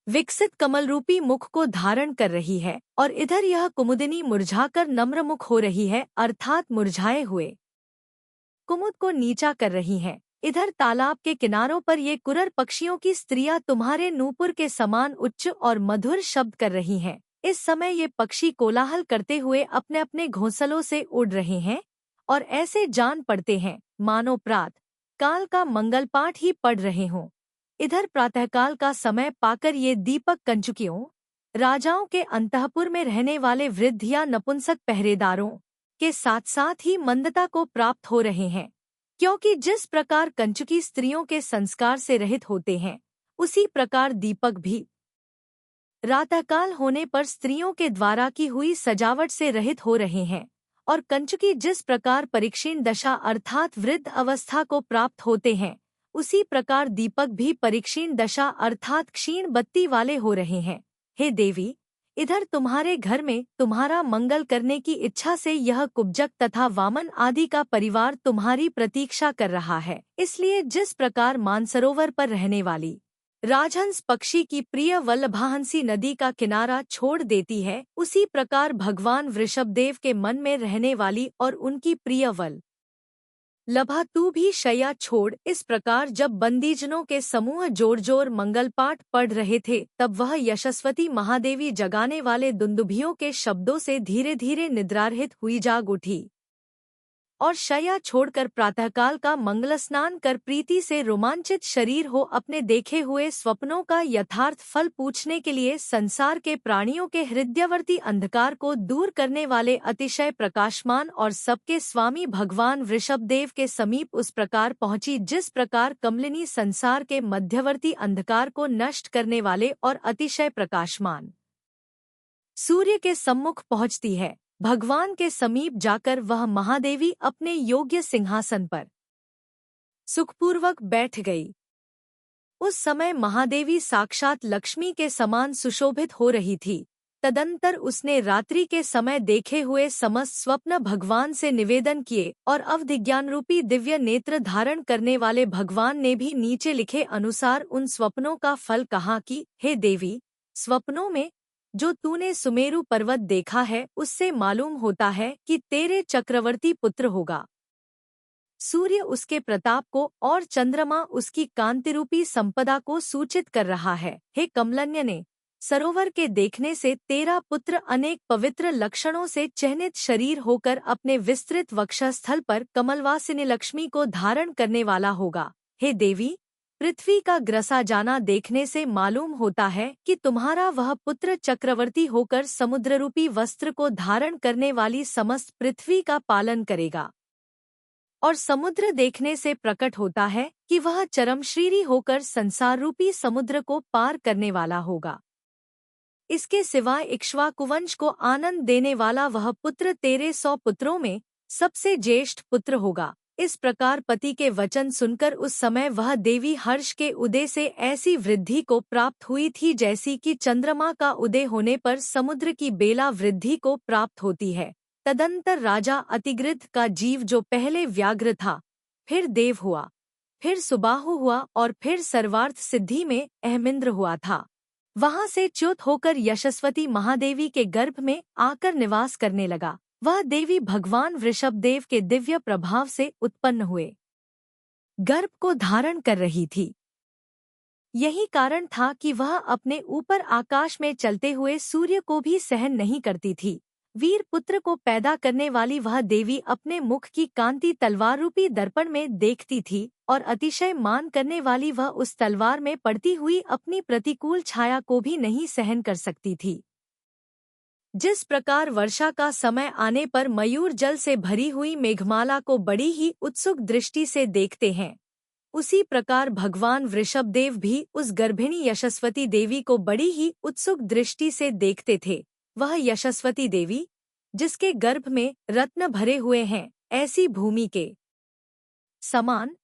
विकसित कमल रूपी मुख को धारण कर रही है और इधर यह कुमुदिनी मुरझाकर नम्रमुख हो रही है, अर्थात मुरझाए हुए कुमुद को नीचा कर रही हैं। इधर तालाब के किनारों पर ये कुरर पक्षियों की स्त्रियां तुम्हारे नूपुर के समान उच्च और मधुर शब्द कर रही हैं। इस समय ये पक्षी कोलाहल करते हुए अपने अपने घोंसलों से उड़ रहे हैं और ऐसे जान पड़ते हैं मानो प्रात काल का मंगल पाठ ही पढ़ रहे हों। इधर प्रातःकाल का समय पाकर ये दीपक कंचुकियों, राजाओं के अंतःपुर में रहने वाले वृद्ध या नपुंसक पहरेदारों के साथ साथ ही मंदता को प्राप्त हो रहे हैं, क्योंकि जिस प्रकार कंचुकी स्त्रियों के संस्कार से रहित होते हैं, उसी प्रकार दीपक भी प्रातःकाल होने पर स्त्रियों के द्वारा की हुई सजावट से रहित हो रहे हैं। और कंचुकी जिस प्रकार परीक्षीण दशा अर्थात वृद्ध अवस्था को प्राप्त होते हैं, उसी प्रकार दीपक भी परीक्षीण दशा अर्थात क्षीण बत्ती वाले हो रहे हैं। हे देवी, इधर तुम्हारे घर में तुम्हारा मंगल करने की इच्छा से यह कुब्जक तथा वामन आदि का परिवार तुम्हारी प्रतीक्षा कर रहा है। इसलिए जिस प्रकार मानसरोवर पर रहने वाली राजहंस पक्षी की प्रिय वल्लभाहंसी नदी का किनारा छोड़ देती है, उसी प्रकार भगवान वृषभदेव के मन में रहने वाली और उनकी प्रिय लभा तू भी शैया छोड़। इस प्रकार जब बंदीजनों के समूह जोर जोर मंगल पाठ पढ़ रहे थे, तब वह यशस्वती महादेवी जगाने वाले दुंदुभियों के शब्दों से धीरे धीरे निद्रारहित हुई जाग उठी और शैया छोड़कर प्रातःकाल का मंगल स्नान कर प्रीति से रोमांचित शरीर हो अपने देखे हुए स्वप्नों का यथार्थ फल पूछने के लिए संसार के प्राणियों के हृदयवर्ती अंधकार को दूर करने वाले अतिशय प्रकाशमान और सबके स्वामी भगवान वृषभदेव के समीप उस प्रकार पहुंची जिस प्रकार कमलिनी संसार के मध्यवर्ती अंधकार को नष्ट करने वाले और अतिशय प्रकाशमान सूर्य के सम्मुख पहुंचती है। भगवान के समीप जाकर वह महादेवी अपने योग्य सिंहासन पर सुखपूर्वक बैठ गई। उस समय महादेवी साक्षात लक्ष्मी के समान सुशोभित हो रही थी। तदंतर उसने रात्रि के समय देखे हुए समस्त स्वप्न भगवान से निवेदन किए और अवधिज्ञान रूपी दिव्य नेत्र धारण करने वाले भगवान ने भी नीचे लिखे अनुसार उन स्वप्नों का फल कहा कि हे देवी, स्वप्नों में जो तूने सुमेरु पर्वत देखा है, उससे मालूम होता है कि तेरे चक्रवर्ती पुत्र होगा। सूर्य उसके प्रताप को और चंद्रमा उसकी कांतिरूपी संपदा को सूचित कर रहा है। हे कमलन्य ने, सरोवर के देखने से तेरा पुत्र अनेक पवित्र लक्षणों से चयनित शरीर होकर अपने विस्तृत वक्षस्थल पर कमलवासिनी लक्ष्मी को धारण करने वाला होगा। हे देवी, पृथ्वी का ग्रसा जाना देखने से मालूम होता है कि तुम्हारा वह पुत्र चक्रवर्ती होकर समुद्ररूपी वस्त्र को धारण करने वाली समस्त पृथ्वी का पालन करेगा। और समुद्र देखने से प्रकट होता है कि वह चरमश्रीरी होकर संसार रूपी समुद्र को पार करने वाला होगा। इसके सिवाय इक्ष्वाकुवंश को आनंद देने वाला वह पुत्र तेरे 100 पुत्रों में सबसे ज्येष्ठ पुत्र होगा। इस प्रकार पति के वचन सुनकर उस समय वह देवी हर्ष के उदय से ऐसी वृद्धि को प्राप्त हुई थी जैसी कि चंद्रमा का उदय होने पर समुद्र की बेला वृद्धि को प्राप्त होती है। तदंतर राजा अतिगृद्ध का जीव जो पहले व्याघ्र था, फिर देव हुआ, फिर सुबाहु हुआ और फिर सर्वार्थ सिद्धि में अहमिंद्र हुआ था, वहां से च्युत होकर यशस्वती महादेवी के गर्भ में आकर निवास करने लगा। वह देवी भगवान वृषभदेव के दिव्य प्रभाव से उत्पन्न हुए गर्भ को धारण कर रही थी। यही कारण था कि वह अपने ऊपर आकाश में चलते हुए सूर्य को भी सहन नहीं करती थी। वीर पुत्र को पैदा करने वाली वह देवी अपने मुख की कांति तलवार रूपी दर्पण में देखती थी और अतिशय मान करने वाली वह उस तलवार में पड़ती हुई अपनी प्रतिकूल छाया को भी नहीं सहन कर सकती थी। जिस प्रकार वर्षा का समय आने पर मयूर जल से भरी हुई मेघमाला को बड़ी ही उत्सुक दृष्टि से देखते हैं, उसी प्रकार भगवान वृषभदेव भी उस गर्भिणी यशस्वती देवी को बड़ी ही उत्सुक दृष्टि से देखते थे। वह यशस्वती देवी जिसके गर्भ में रत्न भरे हुए हैं, ऐसी भूमि के समान,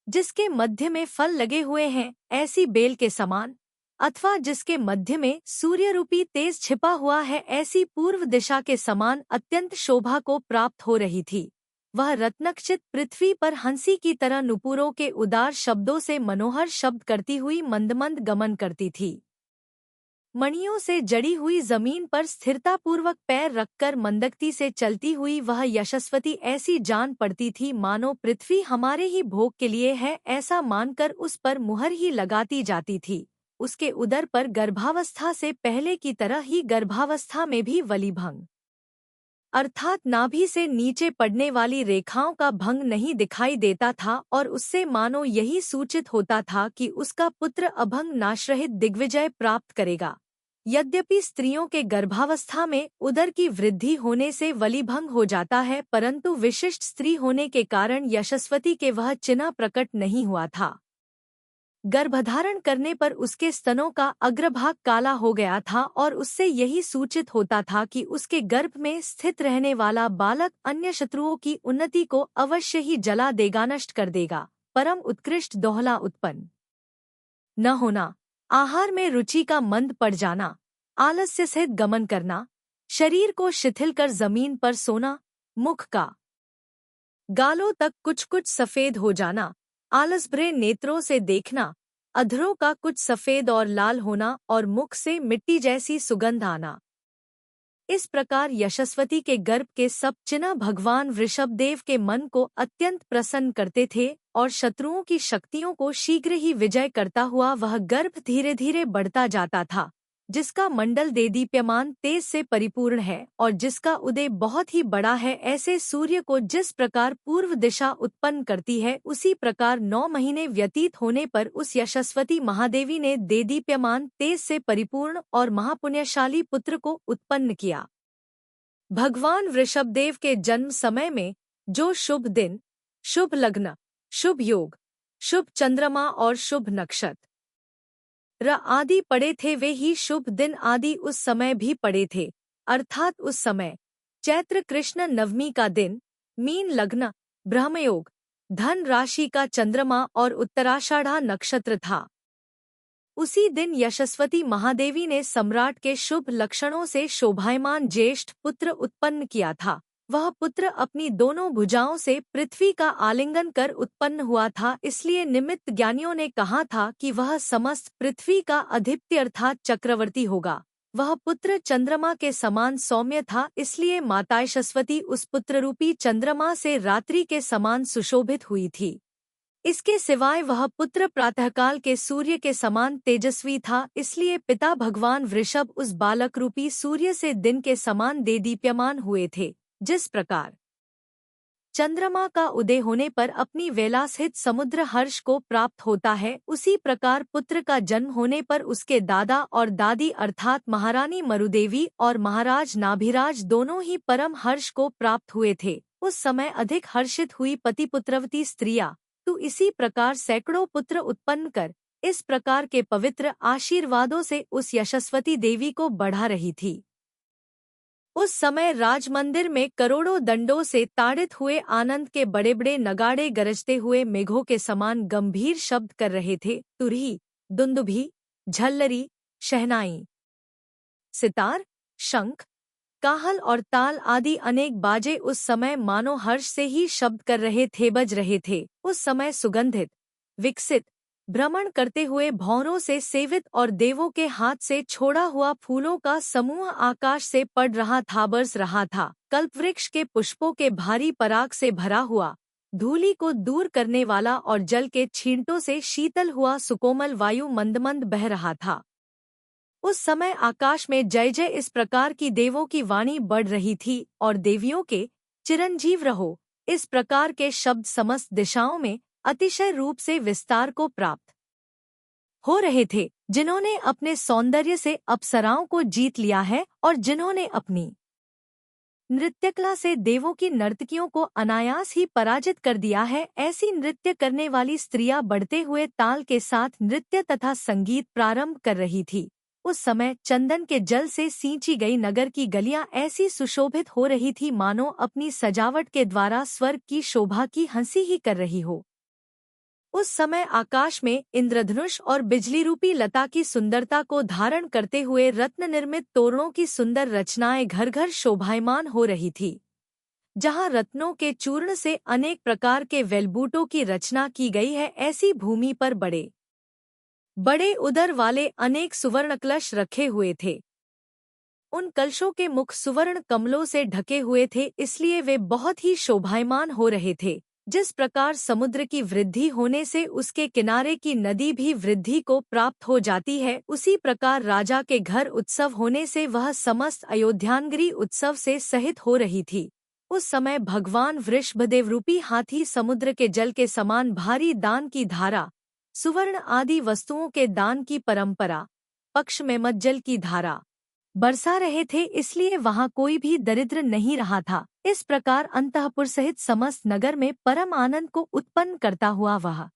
जिसके मध्य में फल लगे हुए हैं, ऐसी बेल के समान, अथवा जिसके मध्य में सूर्य रूपी तेज छिपा हुआ है, ऐसी पूर्व दिशा के समान अत्यंत शोभा को प्राप्त हो रही थी। वह रत्नखचित पृथ्वी पर हंसी की तरह नुपुरों के उदार शब्दों से मनोहर शब्द करती हुई मंद मंद गमन करती थी। मणियों से जड़ी हुई जमीन पर स्थिरतापूर्वक पैर रखकर मंदगति से चलती हुई वह यशस्वती ऐसी जान पड़ती थी मानो पृथ्वी हमारे ही भोग के लिए है, ऐसा मानकर उस पर मुहर ही लगाती जाती थी। उसके उदर पर गर्भावस्था से पहले की तरह ही गर्भावस्था में भी वलिभंग अर्थात नाभि से नीचे पड़ने वाली रेखाओं का भंग नहीं दिखाई देता था और उससे मानो यही सूचित होता था कि उसका पुत्र अभंग नाशरहित दिग्विजय प्राप्त करेगा। यद्यपि स्त्रियों के गर्भावस्था में उदर की वृद्धि होने से वलिभंग हो जाता है, परंतु विशिष्ट स्त्री होने के कारण यशस्वती के वह चिन्ह प्रकट नहीं हुआ था। गर्भधारण करने पर उसके स्तनों का अग्रभाग काला हो गया था और उससे यही सूचित होता था कि उसके गर्भ में स्थित रहने वाला बालक अन्य शत्रुओं की उन्नति को अवश्य ही जला देगा, नष्ट कर देगा। परम उत्कृष्ट दोहला उत्पन्न न होना, आहार में रुचि का मंद पड़ जाना, आलस्य सहित गमन करना, शरीर को शिथिल कर जमीन पर सोना, मुख का गालों तक कुछ कुछ सफेद हो जाना, आलस भरे नेत्रों से देखना, अधरों का कुछ सफेद और लाल होना और मुख से मिट्टी जैसी सुगंध आना। इस प्रकार यशस्वती के गर्भ के सब चिन्ह भगवान वृषभदेव के मन को अत्यंत प्रसन्न करते थे और शत्रुओं की शक्तियों को शीघ्र ही विजय करता हुआ वह गर्भ धीरे धीरे बढ़ता जाता था, जिसका मंडल देदीप्यमान तेज से परिपूर्ण है और जिसका उदय बहुत ही बड़ा है। ऐसे सूर्य को जिस प्रकार पूर्व दिशा उत्पन्न करती है, उसी प्रकार 9 महीने व्यतीत होने पर उस यशस्वती महादेवी ने देदीप्यमान तेज से परिपूर्ण और महापुण्यशाली पुत्र को उत्पन्न किया। भगवान वृषभदेव के जन्म समय में जो शुभ दिन, शुभ लग्न, शुभ योग, शुभ चंद्रमा और शुभ नक्षत्र आदि पड़े थे, वे ही शुभ दिन आदि उस समय भी पड़े थे। अर्थात उस समय चैत्र कृष्ण नवमी का दिन, मीन लग्न, ब्रह्मयोग, धन राशि का चंद्रमा और उत्तराषाढ़ा नक्षत्र था। उसी दिन यशस्वती महादेवी ने सम्राट के शुभ लक्षणों से शोभायमान ज्येष्ठ पुत्र उत्पन्न किया था। वह पुत्र अपनी दोनों भुजाओं से पृथ्वी का आलिंगन कर उत्पन्न हुआ था, इसलिए निमित्त ज्ञानियों ने कहा था कि वह समस्त पृथ्वी का अधिपति अर्थात चक्रवर्ती होगा। वह पुत्र चंद्रमा के समान सौम्य था, इसलिए माता यशस्वती उस पुत्ररूपी चंद्रमा से रात्रि के समान सुशोभित हुई थी। इसके सिवाय वह पुत्र प्रातःकाल के सूर्य के समान तेजस्वी था, इसलिए पिता भगवान वृषभ उस बालक रूपी सूर्य से दिन के समान देदीप्यमान हुए थे। जिस प्रकार चंद्रमा का उदय होने पर अपनी वेलासहित समुद्र हर्ष को प्राप्त होता है, उसी प्रकार पुत्र का जन्म होने पर उसके दादा और दादी अर्थात महारानी मरुदेवी और महाराज नाभिराज दोनों ही परम हर्ष को प्राप्त हुए थे। उस समय अधिक हर्षित हुई पतिपुत्रवती स्त्रियां तो इसी प्रकार सैकड़ों पुत्र उत्पन्न कर इस प्रकार के पवित्र आशीर्वादों से उस यशस्वती देवी को बढ़ा रही थी। उस समय राजमंदिर में करोड़ों दंडों से ताड़ित हुए आनंद के बड़े बड़े नगाड़े गरजते हुए मेघों के समान गंभीर शब्द कर रहे थे। तुरही, दुंदुभी, झल्लरी, शहनाई, सितार, शंख, काहल और ताल आदि अनेक बाजे उस समय मानो हर्ष से ही शब्द कर रहे थे, बज रहे थे। उस समय सुगंधित, विकसित, भ्रमण करते हुए भौरों से सेवित और देवों के हाथ से छोड़ा हुआ फूलों का समूह आकाश से पड़ रहा था, बरस रहा था। कल्पवृक्ष के पुष्पों के भारी पराग से भरा हुआ, धूलि को दूर करने वाला और जल के छींटों से शीतल हुआ सुकोमल वायु मंद मंद बह रहा था। उस समय आकाश में जय जय इस प्रकार की देवों की वाणी बढ़ रही थी और देवियों के चिरंजीव रहो इस प्रकार के शब्द समस्त दिशाओं में अतिशय रूप से विस्तार को प्राप्त हो रहे थे। जिन्होंने अपने सौंदर्य से अप्सराओं को जीत लिया है और जिन्होंने अपनी नृत्यकला से देवों की नर्तकियों को अनायास ही पराजित कर दिया है, ऐसी नृत्य करने वाली स्त्रियां बढ़ते हुए ताल के साथ नृत्य तथा संगीत प्रारंभ कर रही थी। उस समय चंदन के जल से सींची गई नगर की गलियां ऐसी सुशोभित हो रही थी मानो अपनी सजावट के द्वारा स्वर्ग की शोभा की हंसी ही कर रही हो। उस समय आकाश में इंद्रधनुष और बिजली रूपी लता की सुंदरता को धारण करते हुए रत्न निर्मित तोरणों की सुंदर रचनाएं घर घर शोभायमान हो रही थी। जहां रत्नों के चूर्ण से अनेक प्रकार के वेलबूटों की रचना की गई है, ऐसी भूमि पर बड़े बड़े उदर वाले अनेक सुवर्ण कलश रखे हुए थे। उन कलशों के मुख सुवर्ण कमलों से ढके हुए थे, इसलिए वे बहुत ही शोभायमान हो रहे थे। जिस प्रकार समुद्र की वृद्धि होने से उसके किनारे की नदी भी वृद्धि को प्राप्त हो जाती है, उसी प्रकार राजा के घर उत्सव होने से वह समस्त अयोध्यानगरी उत्सव से सहित हो रही थी। उस समय भगवान वृषभदेव रूपी हाथी समुद्र के जल के समान भारी दान की धारा, सुवर्ण आदि वस्तुओं के दान की परंपरा, पक्ष में मज्जल की धारा बरसा रहे थे, इसलिए वहां कोई भी दरिद्र नहीं रहा था। इस प्रकार अंतःपुर सहित समस्त नगर में परम आनंद को उत्पन्न करता हुआ वह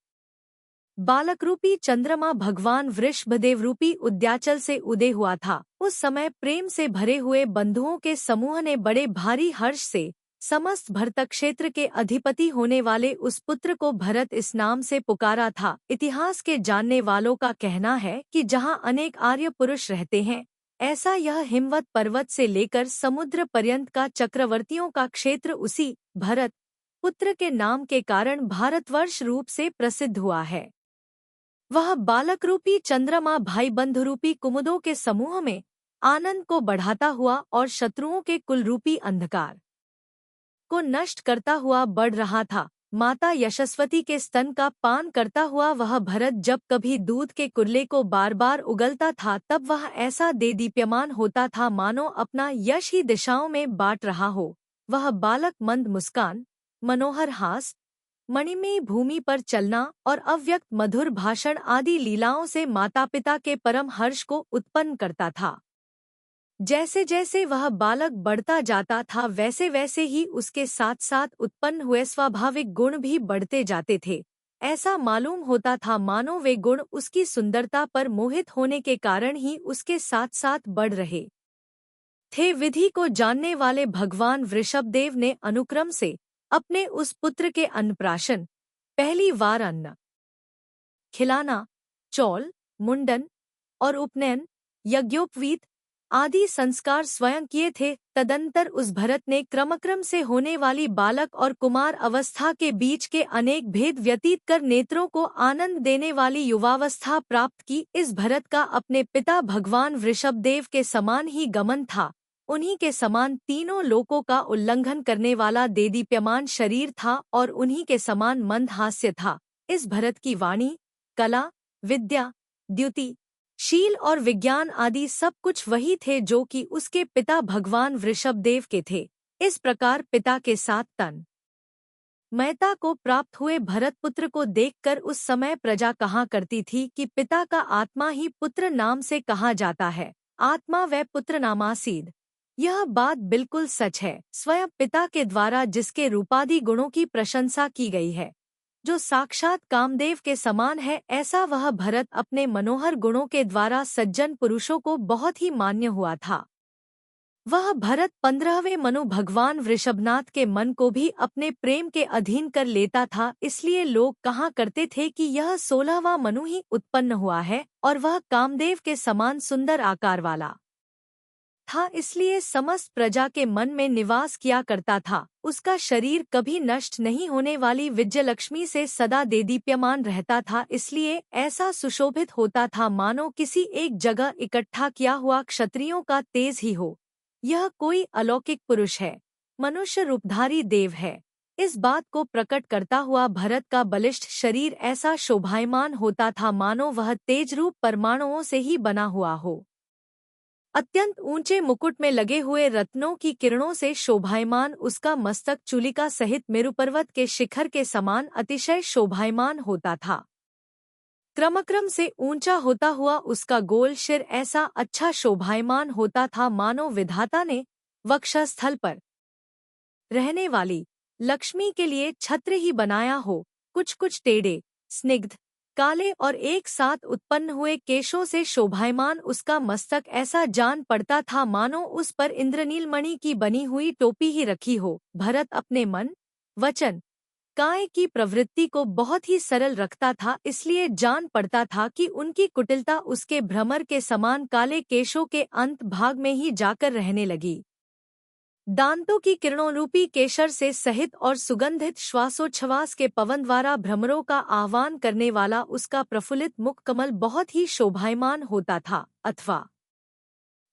बालक रूपी चंद्रमा भगवान वृषभदेव रूपी उद्याचल से उदय हुआ था। उस समय प्रेम से भरे हुए बंधुओं के समूह ने बड़े भारी हर्ष से समस्त भरतक क्षेत्र के अधिपति होने वाले उस पुत्र को भरत इस नाम से पुकारा था। इतिहास के जानने वालों का कहना है कि जहाँ अनेक आर्य पुरुष रहते हैं, ऐसा यह हिमवत पर्वत से लेकर समुद्र पर्यंत का चक्रवर्तियों का क्षेत्र उसी भरत पुत्र के नाम के कारण भारतवर्ष रूप से प्रसिद्ध हुआ है। वह बालक रूपी चंद्रमा भाई बंधु रूपी कुमुदों के समूह में आनंद को बढ़ाता हुआ और शत्रुओं के कुल रूपी अंधकार को नष्ट करता हुआ बढ़ रहा था। माता यशस्वती के स्तन का पान करता हुआ वह भरत जब कभी दूध के कुल्ले को बार बार उगलता था, तब वह ऐसा देदीप्यमान होता था मानो अपना यश ही दिशाओं में बांट रहा हो। वह बालक मंद मुस्कान, मनोहर हास, मणिमयी भूमि पर चलना और अव्यक्त मधुर भाषण आदि लीलाओं से माता पिता के परम हर्ष को उत्पन्न करता था। जैसे जैसे वह बालक बढ़ता जाता था, वैसे वैसे ही उसके साथ साथ उत्पन्न हुए स्वाभाविक गुण भी बढ़ते जाते थे। ऐसा मालूम होता था मानो वे गुण उसकी सुंदरता पर मोहित होने के कारण ही उसके साथ साथ बढ़ रहे थे। विधि को जानने वाले भगवान वृषभदेव ने अनुक्रम से अपने उस पुत्र के अन्नप्राशन, पहली बार अन्न खिलाना, चौल, मुंडन और उपनयन, यज्ञोपवीत आदि संस्कार स्वयं किए थे। तदंतर उस भरत ने क्रमक्रम से होने वाली बालक और कुमार अवस्था के बीच के अनेक भेद व्यतीत कर नेत्रों को आनंद देने वाली युवावस्था प्राप्त की। इस भरत का अपने पिता भगवान वृषभदेव के समान ही गमन था। उन्हीं के समान तीनों लोकों का उल्लंघन करने वाला देदीप्यमान शरीर था और उन्हीं के समान मंद हास्य था। इस भरत की वाणी, कला, विद्या, द्युति, शील और विज्ञान आदि सब कुछ वही थे जो कि उसके पिता भगवान वृषभदेव के थे। इस प्रकार पिता के साथ तन मयता को प्राप्त हुए भरत पुत्र को देखकर उस समय प्रजा कहा करती थी कि पिता का आत्मा ही पुत्र नाम से कहा जाता है। आत्मा व पुत्र नामासीद। यह बात बिल्कुल सच है। स्वयं पिता के द्वारा जिसके रूपादि गुणों की प्रशंसा की गई है, जो साक्षात कामदेव के समान है, ऐसा वह भरत अपने मनोहर गुणों के द्वारा सज्जन पुरुषों को बहुत ही मान्य हुआ था। वह भरत 15वें मनु भगवान वृषभनाथ के मन को भी अपने प्रेम के अधीन कर लेता था। इसलिए लोग कहा करते थे कि यह 16वां मनु ही उत्पन्न हुआ है और वह कामदेव के समान सुंदर आकार वाला था, इसलिए समस्त प्रजा के मन में निवास किया करता था। उसका शरीर कभी नष्ट नहीं होने वाली विजयलक्ष्मी से सदा देदीप्यमान रहता था, इसलिए ऐसा सुशोभित होता था मानो किसी एक जगह इकट्ठा किया हुआ क्षत्रियों का तेज ही हो। यह कोई अलौकिक पुरुष है, मनुष्य रूपधारी देव है। इस बात को प्रकट करता हुआ भरत का बलिष्ठ शरीर ऐसा शोभायमान होता था मानो वह तेजरूप परमाणुओं से ही बना हुआ हो। अत्यंत ऊंचे मुकुट में लगे हुए रत्नों की किरणों से शोभायमान उसका मस्तक चूलिका सहित मेरुपर्वत के शिखर के समान अतिशय शोभायमान होता था। क्रमक्रम से ऊंचा होता हुआ उसका गोल शिर ऐसा अच्छा शोभायमान होता था मानो विधाता ने वक्षस्थल पर रहने वाली लक्ष्मी के लिए छत्र ही बनाया हो। कुछ कुछ टेढ़े, स्निग्ध, काले और एक साथ उत्पन्न हुए केशों से शोभायमान उसका मस्तक ऐसा जान पड़ता था मानो उस पर इंद्रनील मणि की बनी हुई टोपी ही रखी हो। भरत अपने मन, वचन, काय की प्रवृत्ति को बहुत ही सरल रखता था, इसलिए जान पड़ता था कि उनकी कुटिलता उसके भ्रमर के समान काले केशों के अंत भाग में ही जाकर रहने लगी। दांतों की किरणों रूपी केशर से सहित और सुगंधित श्वासोच्छ्वास के पवन द्वारा भ्रमरों का आह्वान करने वाला उसका प्रफुल्लित मुख कमल बहुत ही शोभायमान होता था, अथवा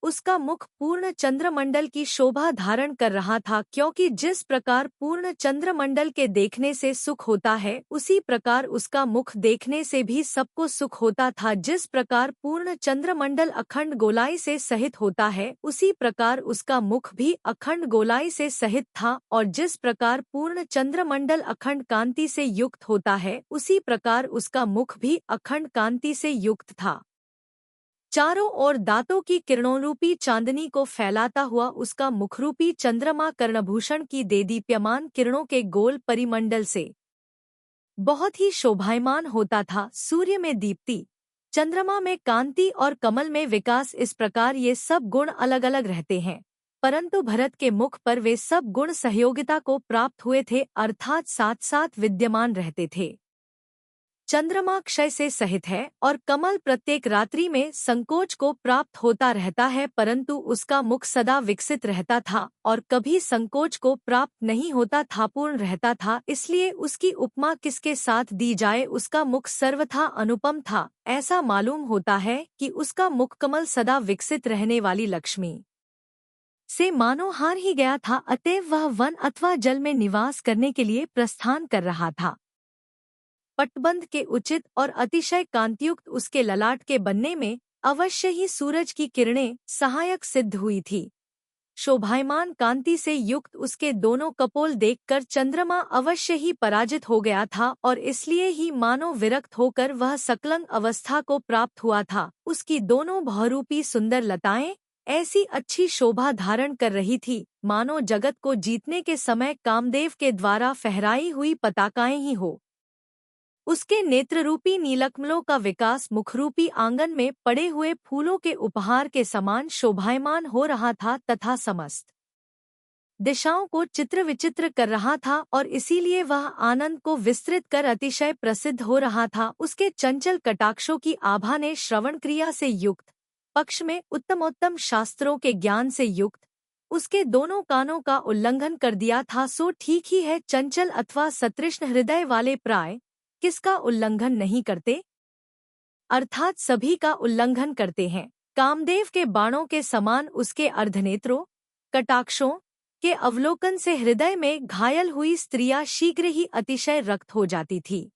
उसका मुख पूर्ण चंद्रमंडल की शोभा धारण कर रहा था, क्योंकि जिस प्रकार पूर्ण चंद्रमंडल के देखने से सुख होता है, उसी प्रकार उसका मुख देखने से भी सबको सुख होता था। जिस प्रकार पूर्ण चंद्रमंडल अखंड गोलाई से सहित होता है, उसी प्रकार उसका मुख भी अखंड गोलाई से सहित था, और जिस प्रकार पूर्ण चंद्रमंडल अखंड कांति से युक्त होता है, उसी प्रकार उसका मुख भी अखंड कांति से युक्त था। चारों ओर दांतों की किरणों रूपी चांदनी को फैलाता हुआ उसका मुखरूपी चंद्रमा कर्णभूषण की देदीप्यमान किरणों के गोल परिमंडल से बहुत ही शोभायमान होता था। सूर्य में दीप्ति, चंद्रमा में कांति और कमल में विकास, इस प्रकार ये सब गुण अलग अलग रहते हैं, परंतु भरत के मुख पर वे सब गुण सहयोगिता को प्राप्त हुए थे, अर्थात साथ साथ विद्यमान रहते थे। चंद्रमा क्षय से सहित है और कमल प्रत्येक रात्रि में संकोच को प्राप्त होता रहता है, परंतु उसका मुख सदा विकसित रहता था और कभी संकोच को प्राप्त नहीं होता था, पूर्ण रहता था। इसलिए उसकी उपमा किसके साथ दी जाए, उसका मुख सर्वथा अनुपम था। ऐसा मालूम होता है कि उसका मुख कमल सदा विकसित रहने वाली लक्ष्मी से मानो हार ही गया था, अतएव वह वन अथवा जल में निवास करने के लिए प्रस्थान कर रहा था। पटबंध के उचित और अतिशय कांतियुक्त उसके ललाट के बनने में अवश्य ही सूरज की किरणें सहायक सिद्ध हुई थी। शोभायमान कांति से युक्त उसके दोनों कपोल देखकर चंद्रमा अवश्य ही पराजित हो गया था, और इसलिए ही मानो विरक्त होकर वह सकलंग अवस्था को प्राप्त हुआ था। उसकी दोनों बहुरूपी सुंदर लताएं ऐसी अच्छी शोभा धारण कर रही थी, मानो जगत को जीतने के समय कामदेव के द्वारा फहराई हुई पताकाएं ही हो। उसके नेत्ररूपी नीलकमलों का विकास मुखरूपी आंगन में पड़े हुए फूलों के उपहार के समान शोभायमान हो रहा था तथा समस्त दिशाओं को चित्र विचित्र कर रहा था, और इसीलिए वह आनंद को विस्तृत कर अतिशय प्रसिद्ध हो रहा था। उसके चंचल कटाक्षों की आभा ने श्रवण क्रिया से युक्त, पक्ष में उत्तमोत्तम शास्त्रों के ज्ञान से युक्त उसके दोनों कानों का उल्लंघन कर दिया था। सो ठीक ही है, चंचल अथवा सतृष्ण हृदय वाले प्राय किसका उल्लंघन नहीं करते, अर्थात सभी का उल्लंघन करते हैं। कामदेव के बाणों के समान उसके अर्धनेत्रों, कटाक्षों के अवलोकन से हृदय में घायल हुई स्त्रियां शीघ्र ही अतिशय रक्त हो जाती थी।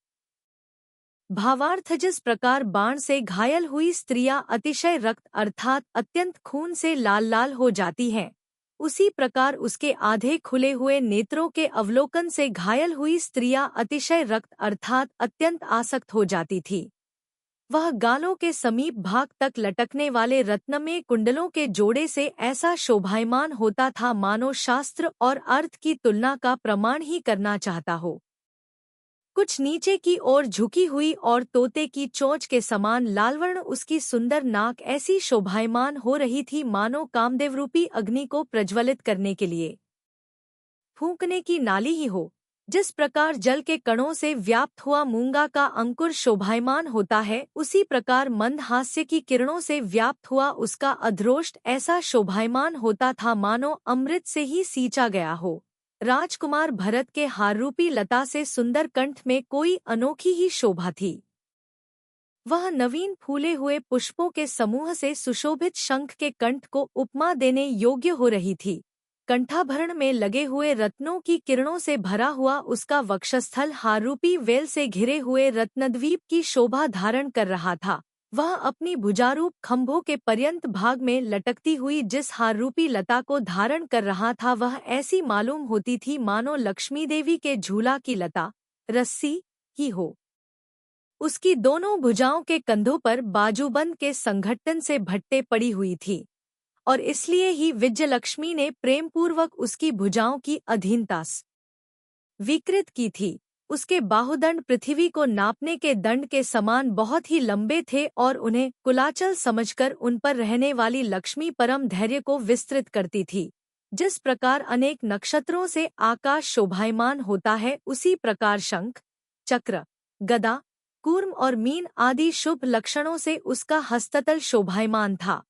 भावार्थ, जिस प्रकार बाण से घायल हुई स्त्रियां अतिशय रक्त अर्थात अत्यंत खून से लाल लाल हो जाती हैं, उसी प्रकार उसके आधे खुले हुए नेत्रों के अवलोकन से घायल हुई स्त्रियां अतिशय रक्त अर्थात अत्यंत आसक्त हो जाती थी। वह गालों के समीप भाग तक लटकने वाले रत्नमय कुंडलों के जोड़े से ऐसा शोभायमान होता था, मानो शास्त्र और अर्थ की तुलना का प्रमाण ही करना चाहता हो। कुछ नीचे की ओर झुकी हुई और तोते की चोंच के समान लालवर्ण उसकी सुंदर नाक ऐसी शोभायमान हो रही थी, मानो कामदेव रूपी अग्नि को प्रज्वलित करने के लिए फूंकने की नाली ही हो। जिस प्रकार जल के कणों से व्याप्त हुआ मूंगा का अंकुर शोभायमान होता है, उसी प्रकार मंद हास्य की किरणों से व्याप्त हुआ उसका अधरोष्ट ऐसा शोभायमान होता था, मानो अमृत से ही सींचा गया हो। राजकुमार भरत के हाररूपी लता से सुंदर कंठ में कोई अनोखी ही शोभा थी। वह नवीन फूले हुए पुष्पों के समूह से सुशोभित शंख के कंठ को उपमा देने योग्य हो रही थी। कंठाभरण में लगे हुए रत्नों की किरणों से भरा हुआ उसका वक्षस्थल हाररूपी वेल से घिरे हुए रत्नद्वीप की शोभा धारण कर रहा था। वह अपनी भुजारूप खंभों के पर्यंत भाग में लटकती हुई जिस हाररूपी लता को धारण कर रहा था, वह ऐसी मालूम होती थी मानो लक्ष्मी देवी के झूला की लता रस्सी ही हो। उसकी दोनों भुजाओं के कंधों पर बाजूबंद के संघट्टन से भट्टे पड़ी हुई थी, और इसलिए ही विजयलक्ष्मी ने प्रेमपूर्वक उसकी भुजाओं की अधीनता विकृत की थी। उसके बाहुदंड पृथ्वी को नापने के दंड के समान बहुत ही लंबे थे, और उन्हें कुलाचल समझकर उन पर रहने वाली लक्ष्मी परम धैर्य को विस्तृत करती थी। जिस प्रकार अनेक नक्षत्रों से आकाश शोभायमान होता है, उसी प्रकार शंख, चक्र, गदा, कूर्म और मीन आदि शुभ लक्षणों से उसका हस्ततल शोभायमान था।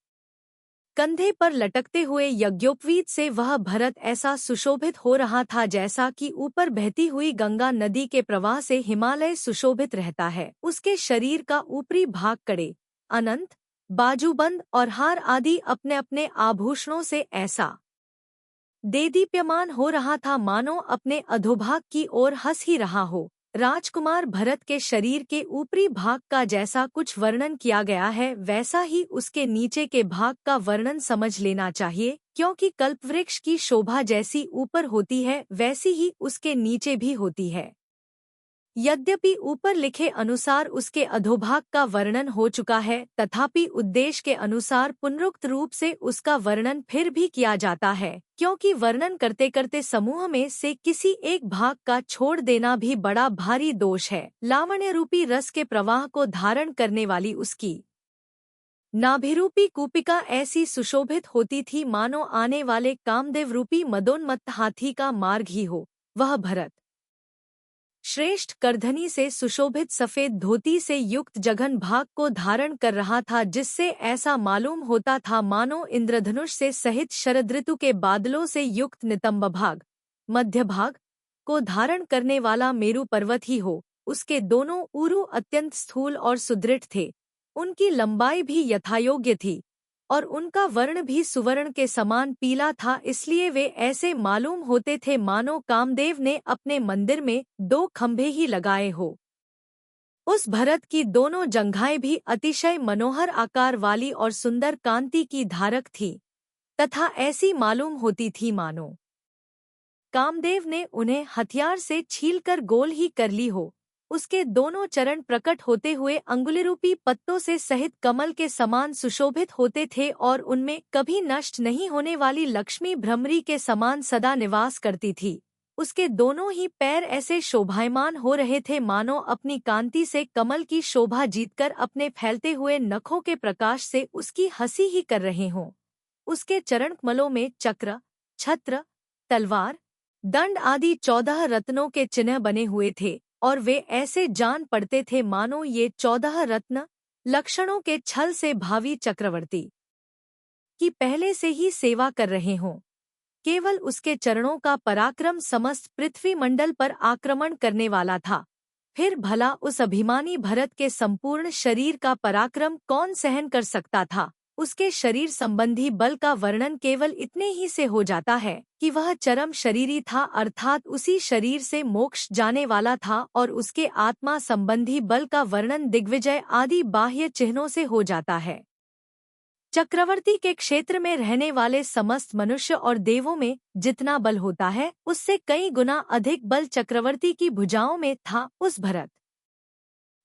कंधे पर लटकते हुए यज्ञोपवीत से वह भरत ऐसा सुशोभित हो रहा था जैसा कि ऊपर बहती हुई गंगा नदी के प्रवाह से हिमालय सुशोभित रहता है। उसके शरीर का ऊपरी भाग कड़े, अनंत, बाजूबंद और हार आदि अपने अपने आभूषणों से ऐसा देदीप्यमान हो रहा था मानो अपने अधोभाग की ओर हंस ही रहा हो। राजकुमार भरत के शरीर के ऊपरी भाग का जैसा कुछ वर्णन किया गया है वैसा ही उसके नीचे के भाग का वर्णन समझ लेना चाहिए, क्योंकि कल्पवृक्ष की शोभा जैसी ऊपर होती है वैसी ही उसके नीचे भी होती है। यद्यपि ऊपर लिखे अनुसार उसके अधोभाग का वर्णन हो चुका है, तथापि उद्देश्य के अनुसार पुनरुक्त रूप से उसका वर्णन फिर भी किया जाता है, क्योंकि वर्णन करते करते समूह में से किसी एक भाग का छोड़ देना भी बड़ा भारी दोष है। लावण्य रूपी रस के प्रवाह को धारण करने वाली उसकी नाभिरूपी कूपिका ऐसी सुशोभित होती थी मानो आने वाले कामदेव रूपी मदोन्मत्त हाथी का मार्ग ही हो। वह भरत श्रेष्ठ करधनी से सुशोभित सफेद धोती से युक्त जघन भाग को धारण कर रहा था, जिससे ऐसा मालूम होता था मानो इंद्रधनुष से सहित शरद ऋतु के बादलों से युक्त नितंब भाग, मध्य भाग को धारण करने वाला मेरु पर्वत ही हो। उसके दोनों ऊरु अत्यंत स्थूल और सुदृढ़ थे, उनकी लंबाई भी यथायोग्य थी और उनका वर्ण भी सुवर्ण के समान पीला था, इसलिए वे ऐसे मालूम होते थे मानो कामदेव ने अपने मंदिर में 2 खंभे ही लगाए हो। उस भरत की दोनों जंघाएं भी अतिशय मनोहर आकार वाली और सुंदर कांति की धारक थी, तथा ऐसी मालूम होती थी मानो कामदेव ने उन्हें हथियार से छीलकर गोल ही कर ली हो। उसके दोनों चरण प्रकट होते हुए अंगुलिरूपी पत्तों से सहित कमल के समान सुशोभित होते थे और उनमें कभी नष्ट नहीं होने वाली लक्ष्मी भ्रमरी के समान सदा निवास करती थी। उसके दोनों ही पैर ऐसे शोभायमान हो रहे थे मानो अपनी कांति से कमल की शोभा जीतकर अपने फैलते हुए नखों के प्रकाश से उसकी हंसी ही कर रहे हों। उसके चरण कमलों में चक्र, छत्र, तलवार, दंड आदि 14 रत्नों के चिन्ह बने हुए थे और वे ऐसे जान पड़ते थे मानो ये 14 रत्न लक्षणों के छल से भावी चक्रवर्ती की पहले से ही सेवा कर रहे हों। केवल उसके चरणों का पराक्रम समस्त पृथ्वी मंडल पर आक्रमण करने वाला था। फिर भला उस अभिमानी भरत के संपूर्ण शरीर का पराक्रम कौन सहन कर सकता था। उसके शरीर संबंधी बल का वर्णन केवल इतने ही से हो जाता है कि वह चरम शरीरी था, अर्थात उसी शरीर से मोक्ष जाने वाला था, और उसके आत्मा संबंधी बल का वर्णन दिग्विजय आदि बाह्य चिन्हों से हो जाता है। चक्रवर्ती के क्षेत्र में रहने वाले समस्त मनुष्य और देवों में जितना बल होता है उससे कई गुना अधिक बल चक्रवर्ती की भुजाओं में था। उस भरत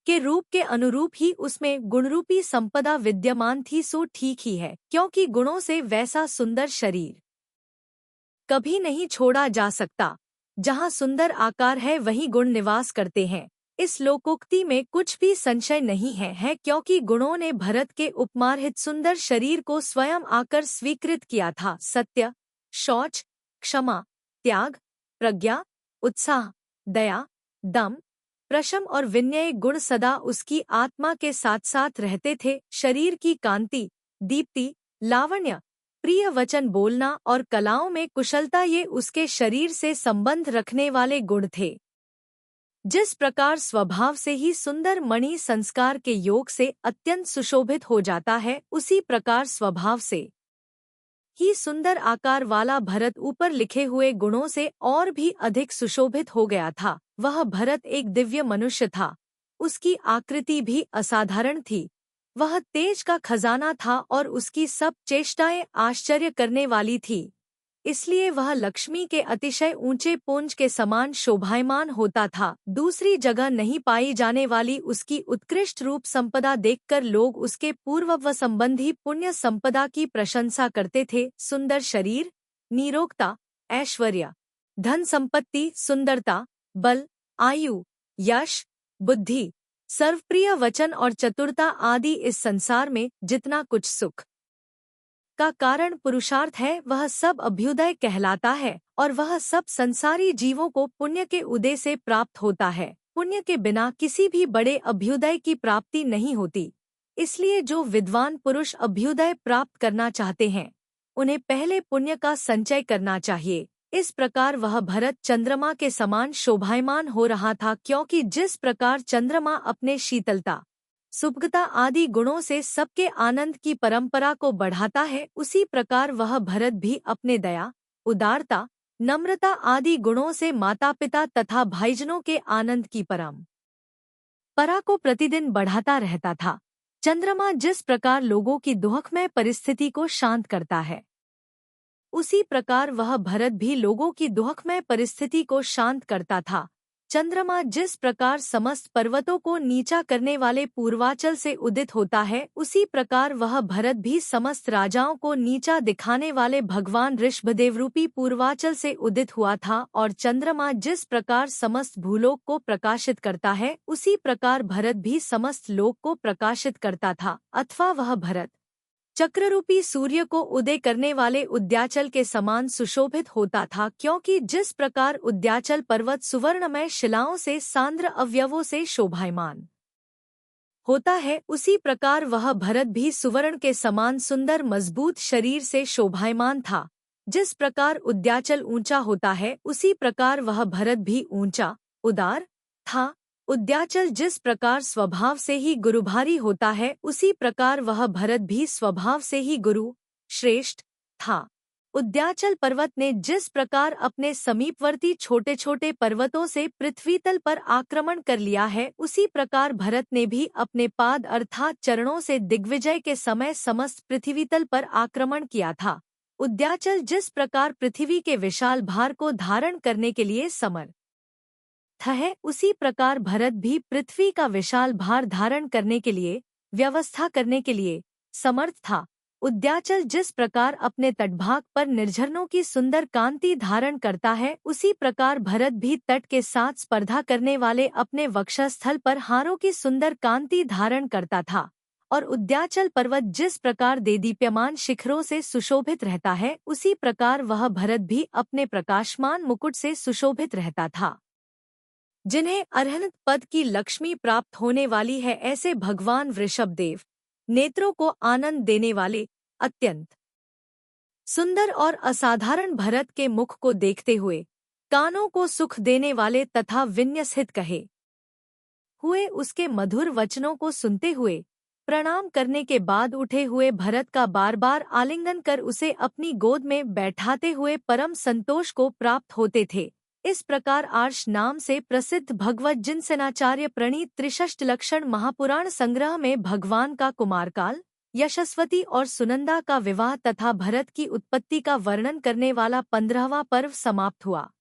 के रूप के अनुरूप ही उसमें गुणरूपी संपदा विद्यमान थी, सो ठीक ही है, क्योंकि गुणों से वैसा सुंदर शरीर कभी नहीं छोड़ा जा सकता। जहाँ सुंदर आकार है वहीं गुण निवास करते हैं। इस लोकोक्ति में कुछ भी संशय नहीं है, क्योंकि गुणों ने भरत के उपमार्हित सुंदर शरीर को स्वयं आकर स्वीकृत किया था। सत्य, शौच, क्षमा, त्याग, प्रज्ञा, उत्साह, दया, दम, प्रशम और विनय गुण सदा उसकी आत्मा के साथ साथ रहते थे। शरीर की कांति, दीप्ति, लावण्य, प्रिय वचन बोलना और कलाओं में कुशलता ये उसके शरीर से संबंध रखने वाले गुण थे। जिस प्रकार स्वभाव से ही सुंदर मणि संस्कार के योग से अत्यंत सुशोभित हो जाता है, उसी प्रकार स्वभाव से ही सुंदर आकार वाला भरत ऊपर लिखे हुए गुणों से और भी अधिक सुशोभित हो गया था। वह भरत एक दिव्य मनुष्य था। उसकी आकृति भी असाधारण थी। वह तेज का खजाना था और उसकी सब चेष्टाएं आश्चर्य करने वाली थी। इसलिए वह लक्ष्मी के अतिशय ऊंचे पुंज के समान शोभायमान होता था। दूसरी जगह नहीं पाई जाने वाली उसकी उत्कृष्ट रूप संपदा देखकर लोग उसके पूर्वव संबंधी पुण्य संपदा की प्रशंसा करते थे। सुंदर शरीर, निरोगता, ऐश्वर्य, धन संपत्ति, सुंदरता, बल, आयु, यश, बुद्धि, सर्वप्रिय वचन और चतुरता आदि इस संसार में जितना कुछ सुख का कारण पुरुषार्थ है वह सब अभ्युदय कहलाता है, और वह सब संसारी जीवों को पुण्य के उदय से प्राप्त होता है। पुण्य के बिना किसी भी बड़े अभ्युदय की प्राप्ति नहीं होती। इसलिए जो विद्वान पुरुष अभ्युदय प्राप्त करना चाहते हैं उन्हें पहले पुण्य का संचय करना चाहिए। इस प्रकार वह भरत चंद्रमा के समान शोभायमान हो रहा था, क्योंकि जिस प्रकार चंद्रमा अपने शीतलता, सुभगता आदि गुणों से सबके आनंद की परंपरा को बढ़ाता है, उसी प्रकार वह भरत भी अपने दया, उदारता, नम्रता आदि गुणों से माता पिता तथा भाईजनों के आनंद की परंपरा को प्रतिदिन बढ़ाता रहता था। चंद्रमा जिस प्रकार लोगों की दुखमय परिस्थिति को शांत करता है, उसी प्रकार वह भरत भी लोगों की दुखमय परिस्थिति को शांत करता था। चंद्रमा जिस प्रकार समस्त पर्वतों को नीचा करने वाले पूर्वांचल से उदित होता है, उसी प्रकार वह भरत भी समस्त राजाओं को नीचा दिखाने वाले भगवान ऋषभदेव रूपी पूर्वांचल से उदित हुआ था। और चंद्रमा जिस प्रकार समस्त भूलोक को प्रकाशित करता है, उसी प्रकार भरत भी समस्त लोक को प्रकाशित करता था। अथवा वह भरत चक्ररूपी सूर्य को उदय करने वाले उद्याचल के समान सुशोभित होता था, क्योंकि जिस प्रकार उद्याचल पर्वत सुवर्णमय शिलाओं से सांद्र अवयवों से शोभायमान होता है, उसी प्रकार वह भरत भी सुवर्ण के समान सुंदर मजबूत शरीर से शोभायमान था। जिस प्रकार उद्याचल ऊंचा होता है, उसी प्रकार वह भरत भी ऊंचा, उदार था। उद्याचल जिस प्रकार स्वभाव से ही गुरुभारी होता है, उसी प्रकार वह भरत भी स्वभाव से ही गुरु श्रेष्ठ था। उद्याचल पर्वत ने जिस प्रकार अपने समीपवर्ती छोटे छोटे पर्वतों से पृथ्वी तल पर आक्रमण कर लिया है, उसी प्रकार भरत ने भी अपने पाद अर्थात चरणों से दिग्विजय के समय समस्त पृथ्वी तल पर आक्रमण किया था। उद्याचल जिस प्रकार पृथ्वी के विशाल भार को धारण करने के लिए समर्थ है, उसी प्रकार भरत भी पृथ्वी का विशाल भार धारण करने के लिए, व्यवस्था करने के लिए समर्थ था। उद्याचल जिस प्रकार अपने तटभाग पर निर्झरनों की सुंदर कांति धारण करता है, उसी प्रकार भरत भी तट के साथ स्पर्धा करने वाले अपने वक्षस्थल पर हारों की सुंदर कांति धारण करता था। और उद्याचल पर्वत जिस प्रकार देदीप्यमान शिखरों से सुशोभित रहता है, उसी प्रकार वह भरत भी अपने प्रकाशमान मुकुट से सुशोभित रहता था। जिन्हें अरहंत पद की लक्ष्मी प्राप्त होने वाली है, ऐसे भगवान वृषभदेव नेत्रों को आनंद देने वाले, अत्यंत सुंदर और असाधारण भरत के मुख को देखते हुए कानों को सुख देने वाले तथा विन्यसित कहे हुए उसके मधुर वचनों को सुनते हुए प्रणाम करने के बाद उठे हुए भरत का बार बार आलिंगन कर उसे अपनी गोद में बैठाते हुए परम संतोष को प्राप्त होते थे। इस प्रकार आर्ष नाम से प्रसिद्ध भगवत जिनसेनाचार्य प्रणीत त्रिषष्ट लक्षण महापुराण संग्रह में भगवान का कुमारकाल, यशस्वती और सुनंदा का विवाह तथा भरत की उत्पत्ति का वर्णन करने वाला 15वां पर्व समाप्त हुआ।